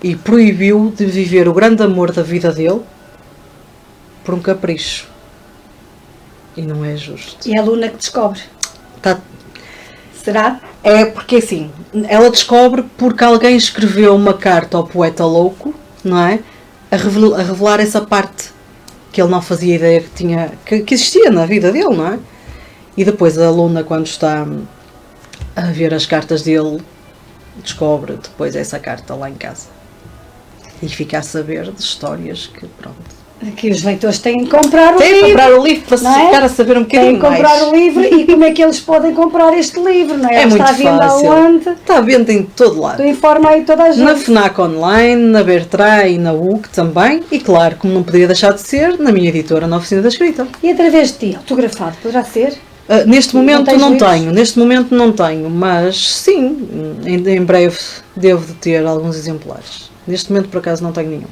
e proibiu de viver o grande amor da vida dele por um capricho. E não é justo. E a aluna que descobre. Será? É porque assim, ela descobre porque alguém escreveu uma carta ao poeta louco, não é? A revelar essa parte que ele não fazia ideia que existia na vida dele, não é? E depois a aluna, quando está a ver as cartas dele, descobre depois essa carta lá em casa. E fica a saber de histórias que, pronto... Que os leitores têm que comprar o livro. Têm que comprar o livro para se ficar a saber um bocadinho mais. Têm que comprar o livro e como é que eles podem comprar este livro, não é? É muito fácil. Está à venda aonde? Está à venda em todo lado. Tu informa aí toda a gente. Na FNAC Online, na Bertrand e na UC também. E claro, como não poderia deixar de ser, na minha editora, na Oficina da Escrita. E através de ti, autografado, poderá ser? Neste momento não tenho, mas sim, em breve devo de ter alguns exemplares. Neste momento, por acaso, não tenho nenhum.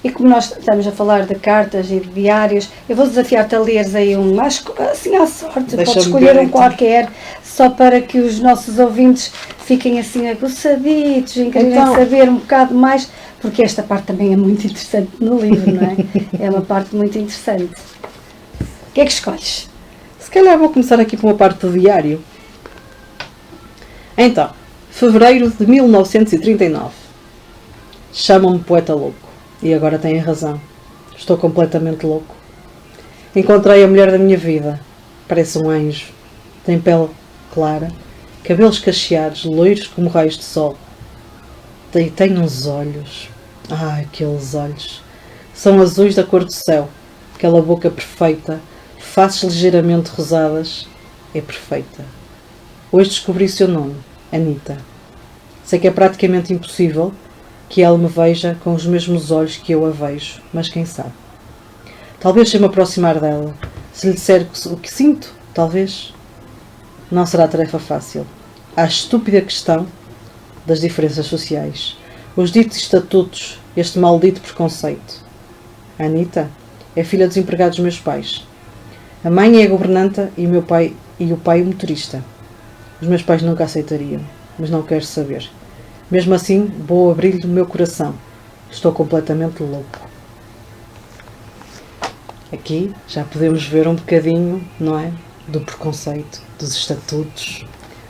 E como nós estamos a falar de cartas e de diários, eu vou desafiar-te a leres aí um, assim à sorte, podes escolher um qualquer, só para que os nossos ouvintes fiquem assim aguçaditos e querem saber um bocado mais, porque esta parte também é muito interessante no livro, não é? É uma parte muito interessante. O que é que escolhes? Se calhar vou começar aqui por uma parte do diário. Então, fevereiro de 1939. Chamam-me poeta louco. E agora têm razão. Estou completamente louco. Encontrei a mulher da minha vida. Parece um anjo. Tem pele clara, cabelos cacheados, loiros como raios de sol. Tem uns olhos. Aqueles olhos. São azuis da cor do céu. Aquela boca perfeita, faces ligeiramente rosadas. É perfeita. Hoje descobri o seu nome. Anita. Sei que é praticamente impossível, que ela me veja com os mesmos olhos que eu a vejo, mas quem sabe? Talvez se eu me aproximar dela, se lhe disser o que sinto, talvez. Não será tarefa fácil. Há a estúpida questão das diferenças sociais, os ditos estatutos, este maldito preconceito. A Anita é filha dos empregados dos meus pais. A mãe é a governanta e o pai o motorista. Os meus pais nunca aceitariam, mas não quero saber. Mesmo assim, vou abrir-lhe o meu coração. Estou completamente louco. Aqui já podemos ver um bocadinho, não é? Do preconceito, dos estatutos,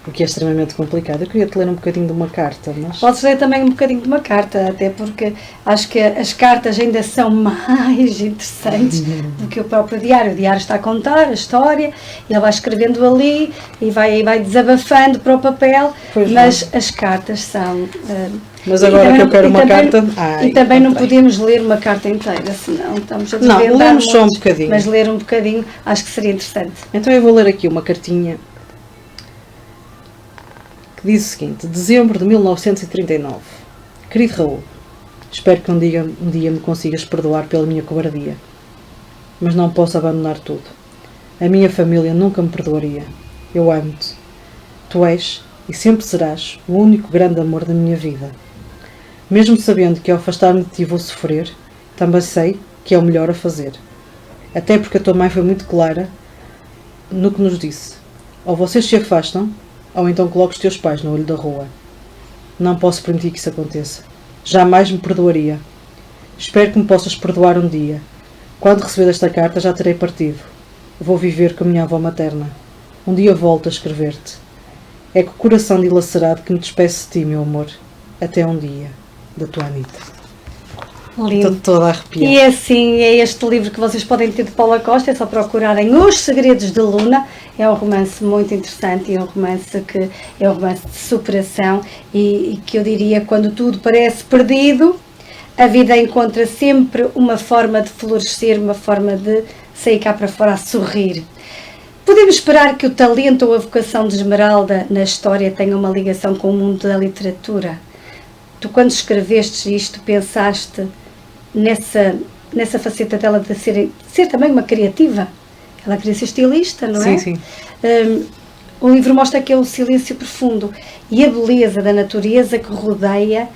o que é extremamente complicado. Eu queria-te ler um bocadinho de uma carta, mas... Podes ler também um bocadinho de uma carta, até porque acho que as cartas ainda são mais interessantes do que o próprio diário. O diário está a contar a história, ele vai escrevendo ali e vai desabafando para o papel, Pois mas as cartas são... Mas agora que eu quero uma carta... E também não podemos ler uma carta inteira, senão estamos a desvendar. Não, lemos só um bocadinho. Mas ler um bocadinho acho que seria interessante. Então eu vou ler aqui uma cartinha que diz o seguinte: dezembro de 1939. Querido Raul, espero que um dia me consigas perdoar pela minha cobardia, mas não posso abandonar tudo. A minha família nunca me perdoaria. Eu amo-te. Tu és e sempre serás o único grande amor da minha vida. Mesmo sabendo que ao afastar-me de ti vou sofrer, também sei que é o melhor a fazer. Até porque a tua mãe foi muito clara no que nos disse. Ou vocês se afastam, ou então coloco os teus pais no olho da rua. Não posso permitir que isso aconteça. Jamais me perdoaria. Espero que me possas perdoar um dia. Quando receber esta carta já terei partido. Vou viver com a minha avó materna. Um dia volto a escrever-te. É com o coração dilacerado que me despeço de ti, meu amor. Até um dia. Da tua Anita. Lindo. Estou toda arrepiada. E assim, é este livro que vocês podem ter de Paula Costa, é só procurarem Os Segredos de Luna. É um romance muito interessante e é um romance de superação e que eu diria, quando tudo parece perdido, a vida encontra sempre uma forma de florescer, uma forma de sair cá para fora a sorrir. Podemos esperar que o talento ou a vocação de Esmeralda na história tenha uma ligação com o mundo da literatura. Tu, quando escreveste isto, pensaste nessa faceta dela de ser também uma criativa. Ela queria ser estilista, não é? Sim, sim. O livro mostra que é o silêncio profundo e a beleza da natureza que rodeia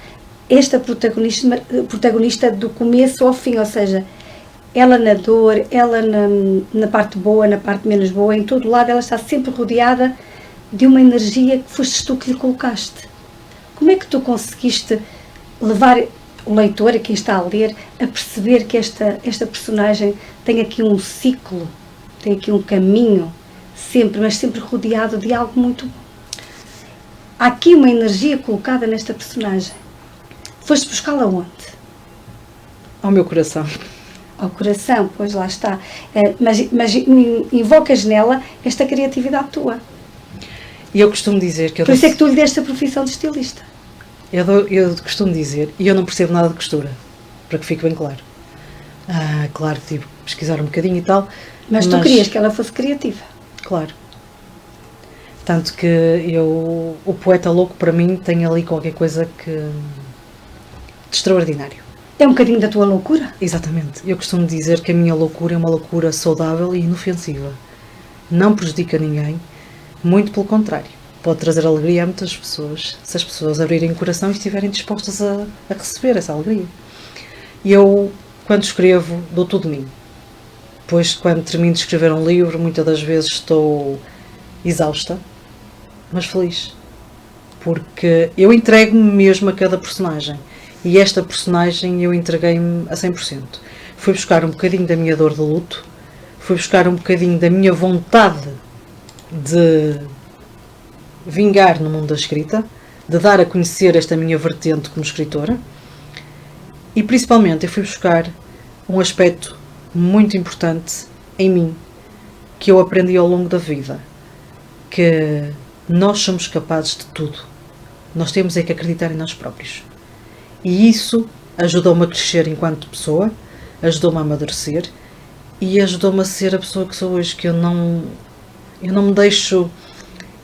esta protagonista do começo ao fim, ou seja, ela na dor, ela na parte boa, na parte menos boa, em todo lado ela está sempre rodeada de uma energia que foste tu que lhe colocaste. Como é que tu conseguiste levar o leitor, a quem está a ler, a perceber que esta personagem tem aqui um ciclo, tem aqui um caminho, mas sempre rodeado de algo muito bom? Há aqui uma energia colocada nesta personagem. Foste buscá-la onde? Ao meu coração. Ao coração, pois lá está. Mas invocas nela esta criatividade tua. E eu costumo dizer que... Por isso é que tu lhe deste a profissão de estilista. Eu costumo dizer, e eu não percebo nada de costura, para que fique bem claro. Claro que tive que pesquisar um bocadinho e tal. Mas tu querias que ela fosse criativa. Claro. Tanto que o poeta louco para mim tem ali qualquer coisa de extraordinário. É um bocadinho da tua loucura? Exatamente. Eu costumo dizer que a minha loucura é uma loucura saudável e inofensiva. Não prejudica ninguém, muito pelo contrário. Pode trazer alegria a muitas pessoas, se as pessoas abrirem o coração e estiverem dispostas a receber essa alegria. E eu, quando escrevo, dou tudo de mim. Depois, quando termino de escrever um livro, muitas das vezes estou exausta, mas feliz. Porque eu entrego-me mesmo a cada personagem. E esta personagem eu entreguei-me a 100%. Fui buscar um bocadinho da minha dor de luto, fui buscar um bocadinho da minha vontade de vingar no mundo da escrita, de dar a conhecer esta minha vertente como escritora, e principalmente eu fui buscar um aspecto muito importante em mim, que eu aprendi ao longo da vida, que nós somos capazes de tudo. Nós temos é que acreditar em nós próprios. E isso ajudou-me a crescer enquanto pessoa, ajudou-me a amadurecer e ajudou-me a ser a pessoa que sou hoje, que eu não me deixo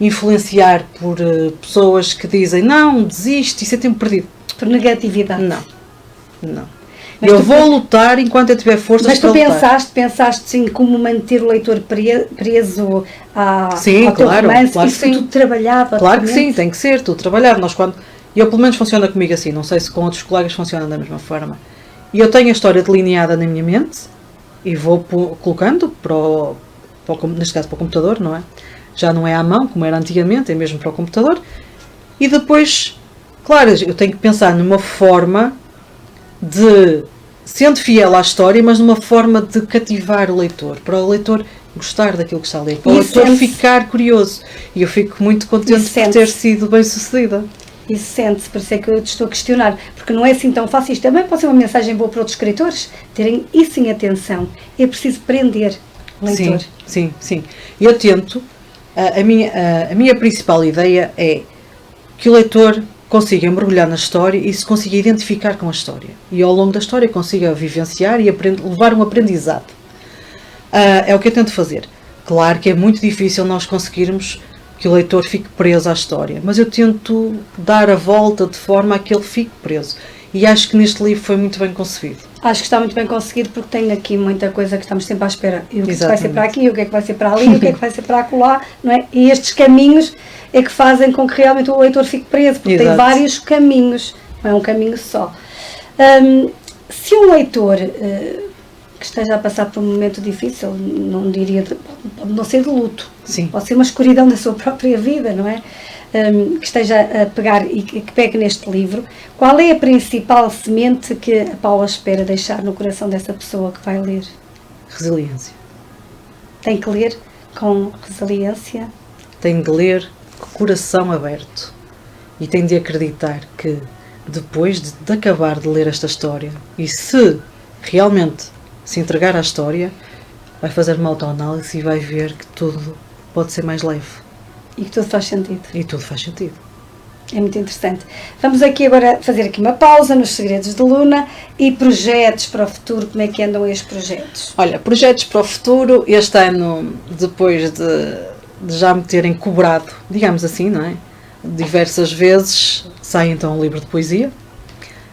influenciar por pessoas que dizem não, desiste, isso é tempo perdido. Por negatividade? Não, não. Mas eu vou lutar enquanto eu tiver forças mas para tu lutar. pensaste sim, como manter o leitor preso Sim, ao teu claro, romance? claro que Isso sim. tudo trabalhava? Claro que sim, tem que ser, tudo trabalhado. Eu, pelo menos, funciona comigo assim, não sei se com outros colegas funciona da mesma forma. E eu tenho a história delineada na minha mente e vou colocando neste caso para o computador, não é? Já não é à mão, como era antigamente, é mesmo para o computador. E depois, claro, eu tenho que pensar numa forma de, sendo fiel à história, mas numa forma de cativar o leitor, para o leitor gostar daquilo que está a ler, para o leitor ficar curioso. E eu fico muito contente por ter sido bem sucedida. Isso sente-se, por isso é que eu te estou a questionar, porque não é assim tão fácil. Isto também pode ser uma mensagem boa para outros escritores, terem isso em atenção. É preciso prender o leitor. Sim. E eu tento, a minha principal ideia é que o leitor consiga mergulhar na história e se consiga identificar com a história. E ao longo da história consiga vivenciar e levar um aprendizado. É o que eu tento fazer. Claro que é muito difícil nós conseguirmos que o leitor fique preso à história, mas eu tento dar a volta de forma a que ele fique preso. E acho que neste livro foi muito bem concebido. Acho que está muito bem conseguido porque tem aqui muita coisa que estamos sempre à espera. E o que vai ser para aqui, o que é que vai ser para ali, o que é que vai ser para acolá, não é? E estes caminhos é que fazem com que realmente o leitor fique preso, porque tem vários caminhos, não é um caminho só. Se um leitor que esteja a passar por um momento difícil, não diria, pode não ser de luto, pode ser uma escuridão na sua própria vida, não é? Que esteja a pegar e que pegue neste livro, qual é a principal semente que a Paula espera deixar no coração dessa pessoa que vai ler? Resiliência. Tem que ler com resiliência? Tem de ler com o coração aberto e tem de acreditar que depois de acabar de ler esta história e se realmente se entregar à história, vai fazer uma autoanálise e vai ver que tudo pode ser mais leve. E que tudo faz sentido. E tudo faz sentido. É muito interessante. Vamos aqui agora fazer aqui uma pausa nos segredos de Luna e projetos para o futuro. Como é que andam estes projetos? Olha, projetos para o futuro, este ano, depois de já me terem cobrado, digamos assim, não é? Diversas vezes, sai então um livro de poesia.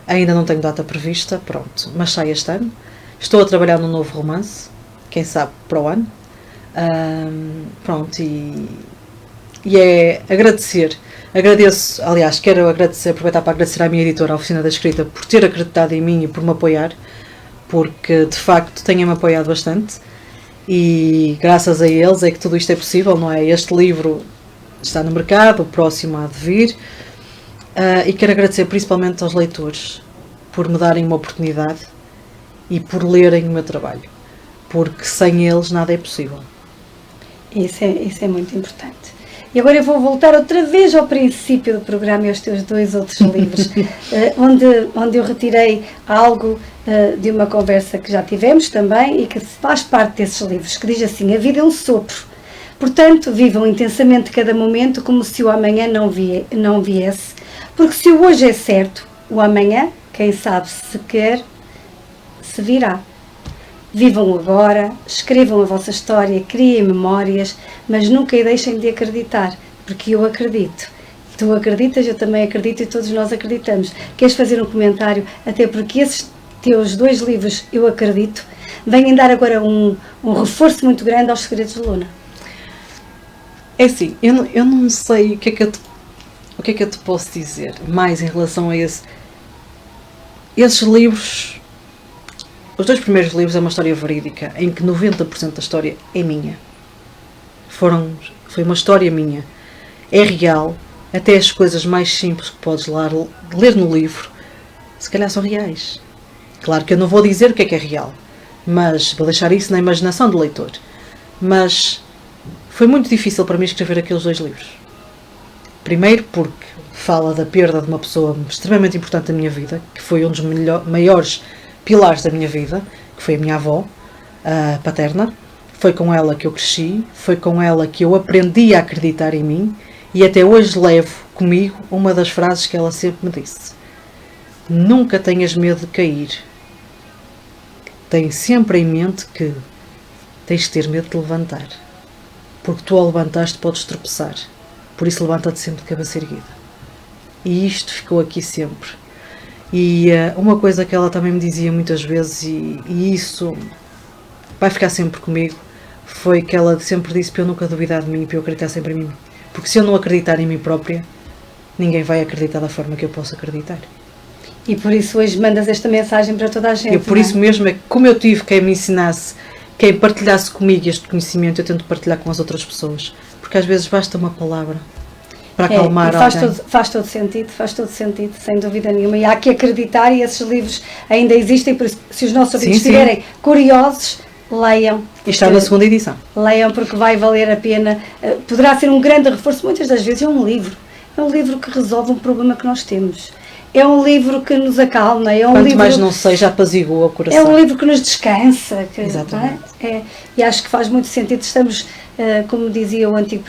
Ainda não tenho data prevista, pronto, mas sai este ano. Estou a trabalhar num novo romance, quem sabe para o ano. Pronto, e é agradecer. Aliás, quero aproveitar para agradecer à minha editora, à Oficina da Escrita, por ter acreditado em mim e por me apoiar, porque de facto têm-me apoiado bastante e graças a eles é que tudo isto é possível, não é? Este livro está no mercado, o próximo há de vir, e quero agradecer principalmente aos leitores por me darem uma oportunidade e por lerem o meu trabalho, porque sem eles nada é possível. Isso é muito importante. E agora eu vou voltar outra vez ao princípio do programa e aos teus 2 outros livros, onde eu retirei algo de uma conversa que já tivemos também e que faz parte desses livros, que diz assim: a vida é um sopro, portanto vivam intensamente cada momento como se o amanhã não viesse, porque se o hoje é certo, o amanhã, quem sabe sequer se virá. Vivam agora, escrevam a vossa história, criem memórias, mas nunca deixem de acreditar, porque eu acredito. Tu acreditas, eu também acredito e todos nós acreditamos. Queres fazer um comentário? Até porque esses teus 2 livros, eu acredito, vêm dar agora um reforço muito grande aos segredos de Luna. É assim, eu não sei o que é que eu te posso dizer mais em relação a esses livros. Os 2 primeiros livros é uma história verídica, em que 90% da história é minha. Foi uma história minha. É real, até as coisas mais simples que podes ler no livro, se calhar são reais. Claro que eu não vou dizer o que é real, mas vou deixar isso na imaginação do leitor. Mas foi muito difícil para mim escrever aqueles 2 livros. Primeiro porque fala da perda de uma pessoa extremamente importante da minha vida, que foi um dos maiores pilares da minha vida, que foi a minha avó paterna. Foi com ela que eu cresci, foi com ela que eu aprendi a acreditar em mim e até hoje levo comigo uma das frases que ela sempre me disse: nunca tenhas medo de cair, tem sempre em mente que tens de ter medo de levantar, porque tu ao levantar-te podes tropeçar, por isso levanta-te sempre de cabeça erguida. E isto ficou aqui sempre. E uma coisa que ela também me dizia muitas vezes, e isso vai ficar sempre comigo, foi que ela sempre disse para eu nunca duvidar de mim, para eu acreditar sempre em mim. Porque se eu não acreditar em mim própria, ninguém vai acreditar da forma que eu posso acreditar. E por isso hoje mandas esta mensagem para toda a gente. E por isso mesmo é que, como eu tive quem me ensinasse, quem partilhasse comigo este conhecimento, eu tento partilhar com as outras pessoas. Porque às vezes basta uma palavra para acalmar alguém. Faz todo sentido, sem dúvida nenhuma. E há que acreditar, e esses livros ainda existem, por isso, se os nossos ouvintes estiverem curiosos, leiam. E está na segunda edição. Leiam, porque vai valer a pena. Poderá ser um grande reforço. Muitas das vezes é um livro que resolve um problema que nós temos. É um livro que nos acalma. Quanto mais não seja, apazigua o coração. É um livro que nos descansa. Exatamente. E acho que faz muito sentido. Estamos, como dizia o antigo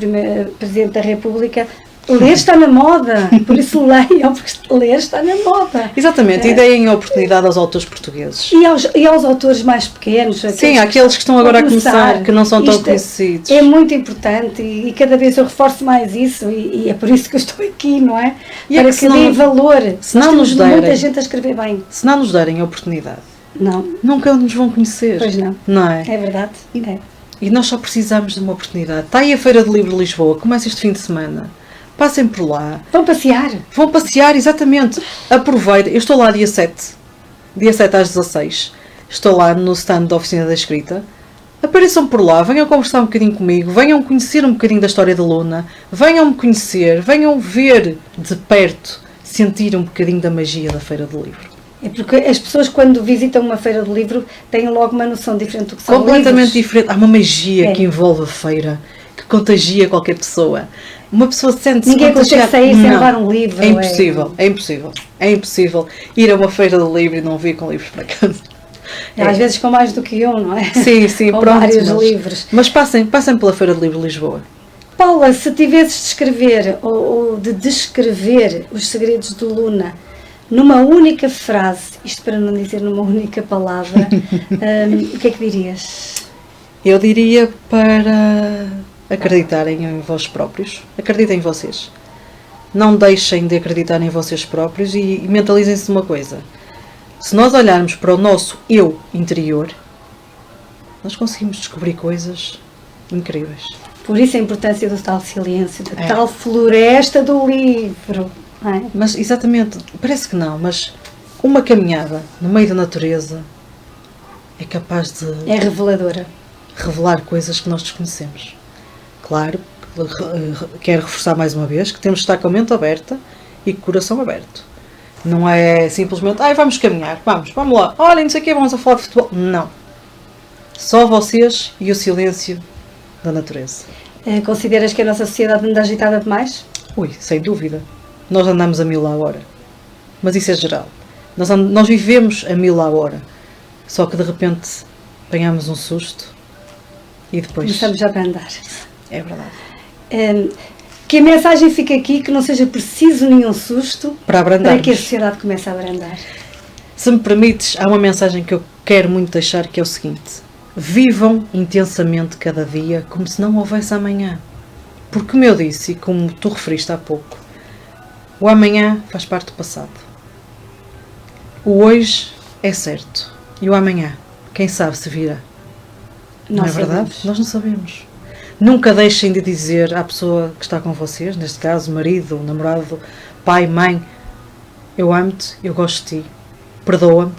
Presidente da República, ler está na moda, por isso leiam, porque ler está na moda. Exatamente, e deem a oportunidade aos autores portugueses. E aos autores mais pequenos. Sim, aqueles que estão agora a começar, que não são tão conhecidos. É muito importante e cada vez eu reforço mais isso e é por isso que eu estou aqui, não é? E para que deem valor. Se não nos derem, muita gente a escrever bem. Se não nos derem a oportunidade, não. Nunca nos vão conhecer. Pois não. Não é? É verdade. E nós só precisamos de uma oportunidade. Está aí a Feira do Livro de Lisboa, começa este fim de semana. Passem por lá. Vão passear. Vão passear, exatamente. Aproveitem. Eu estou lá dia 7 às 16. Estou lá no stand da Oficina da Escrita. Apareçam por lá, venham conversar um bocadinho comigo, venham conhecer um bocadinho da história da Luna, venham me conhecer, venham ver de perto, sentir um bocadinho da magia da Feira do Livro. É porque as pessoas, quando visitam uma feira do livro, têm logo uma noção diferente do que são completamente diferente. Há uma magia que envolve a feira, que contagia qualquer pessoa. Uma pessoa sente-se... Ninguém consegue sair sem levar um livro. É impossível, é impossível. É impossível ir a uma feira do livro e não vir com livros para casa. Às vezes com mais do que um, não é? Sim, sim, com pronto. Vários livros. Mas passem pela Feira do Livro de Lisboa. Paula, se tivesses de escrever ou de descrever os segredos de Luna numa única frase, isto para não dizer numa única palavra, o que é que dirias? Eu diria para acreditarem em vós próprios. Acreditem em vocês. Não deixem de acreditar em vocês próprios e mentalizem-se de uma coisa. Se nós olharmos para o nosso eu interior, nós conseguimos descobrir coisas incríveis. Por isso a importância do tal silêncio, da tal floresta do livro. É? Mas, exatamente, parece que não, mas uma caminhada no meio da natureza é capaz de... É reveladora. Revelar coisas que nós desconhecemos. Claro, quero reforçar mais uma vez que temos de estar com a mente aberta e com o coração aberto. Não é simplesmente, vamos caminhar, vamos lá, olhem, não sei o quê, vamos a falar de futebol. Não. Só vocês e o silêncio da natureza. Consideras que a nossa sociedade anda agitada demais? Ui, sem dúvida. Nós andamos a 1000 à hora. Mas isso é geral. Nós vivemos a 1000 à hora. Só que de repente apanhamos um susto e depois... começamos a abrandar. É verdade. Que a mensagem fique aqui, que não seja preciso nenhum susto para que a sociedade comece a abrandar. Se me permites, há uma mensagem que eu quero muito deixar, que é o seguinte: vivam intensamente cada dia como se não houvesse amanhã. Porque, como eu disse e como tu referiste há pouco, o amanhã faz parte do passado. O hoje é certo. E o amanhã, quem sabe se virá. Não é verdade? Nós não sabemos. Nunca deixem de dizer à pessoa que está com vocês, neste caso, marido, namorado, pai, mãe, eu amo-te, eu gosto de ti, perdoa-me.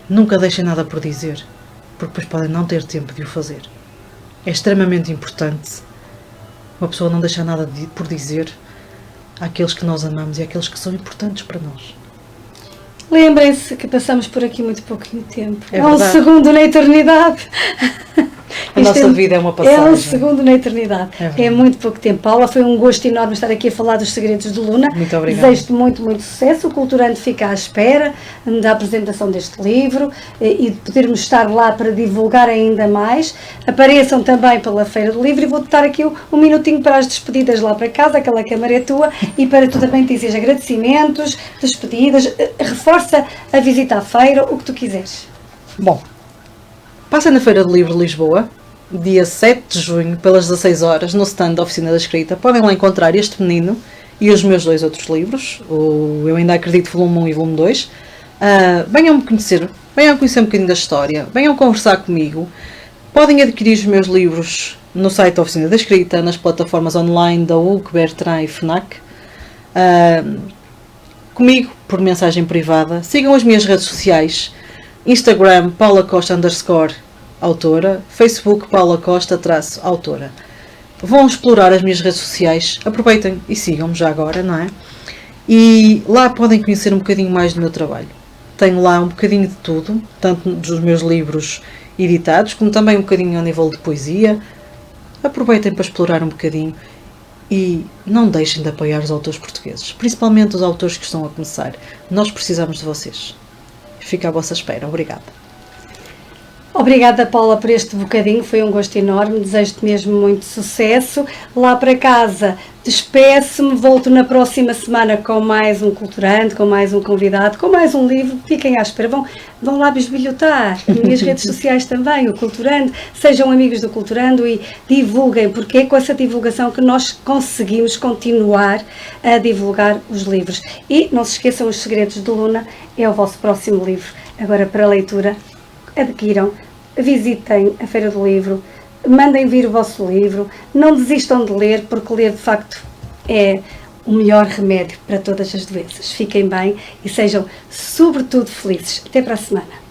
Nunca deixem nada por dizer, porque depois podem não ter tempo de o fazer. É extremamente importante uma pessoa não deixar nada por dizer àqueles que nós amamos e àqueles que são importantes para nós. Lembrem-se que passamos por aqui muito pouquinho tempo. É um segundo na eternidade. A nossa vida é uma passagem. É um segundo na eternidade. É muito pouco tempo. Paula, foi um gosto enorme estar aqui a falar dos segredos de Luna. Muito obrigada. Desejo-te muito, muito sucesso. O Culturando fica à espera da apresentação deste livro e de podermos estar lá para divulgar ainda mais. Apareçam também pela Feira do Livro e vou-te dar aqui um minutinho para as despedidas lá para casa, aquela câmara é tua, e para tu também dizeres agradecimentos, despedidas, reforça a visita à feira, o que tu quiseres. Bom, passem na Feira do Livro de Lisboa, dia 7 de junho, pelas 16 horas, no stand da Oficina da Escrita. Podem lá encontrar este menino e os meus 2 outros livros, o Eu Ainda Acredito, volume 1 e volume 2. Venham-me conhecer, venham conhecer um bocadinho da história, venham conversar comigo. Podem adquirir os meus livros no site da Oficina da Escrita, nas plataformas online da Hugo, Bertrand e FNAC. Comigo, por mensagem privada. Sigam as minhas redes sociais. Instagram, Paula Costa _ autora. Facebook, Paula Costa _ autora. Vão explorar as minhas redes sociais. Aproveitem e sigam-me já agora, não é? E lá podem conhecer um bocadinho mais do meu trabalho. Tenho lá um bocadinho de tudo, tanto dos meus livros editados, como também um bocadinho ao nível de poesia. Aproveitem para explorar um bocadinho e não deixem de apoiar os autores portugueses, principalmente os autores que estão a começar. Nós precisamos de vocês. Fico à vossa espera. Obrigada. Obrigada, Paula, por este bocadinho, foi um gosto enorme, desejo-te mesmo muito sucesso. Lá para casa, despeço-me, volto na próxima semana com mais um culturante, com mais um convidado, com mais um livro. Fiquem à espera, vão lá bisbilhotar, nas minhas redes sociais também, o Culturando, sejam amigos do Culturando e divulguem, porque é com essa divulgação que nós conseguimos continuar a divulgar os livros. E não se esqueçam, Os Segredos de Luna é o vosso próximo livro, agora para leitura. Adquiram, visitem a Feira do Livro, mandem vir o vosso livro, não desistam de ler, porque ler de facto é o melhor remédio para todas as doenças. Fiquem bem e sejam sobretudo felizes. Até para a semana.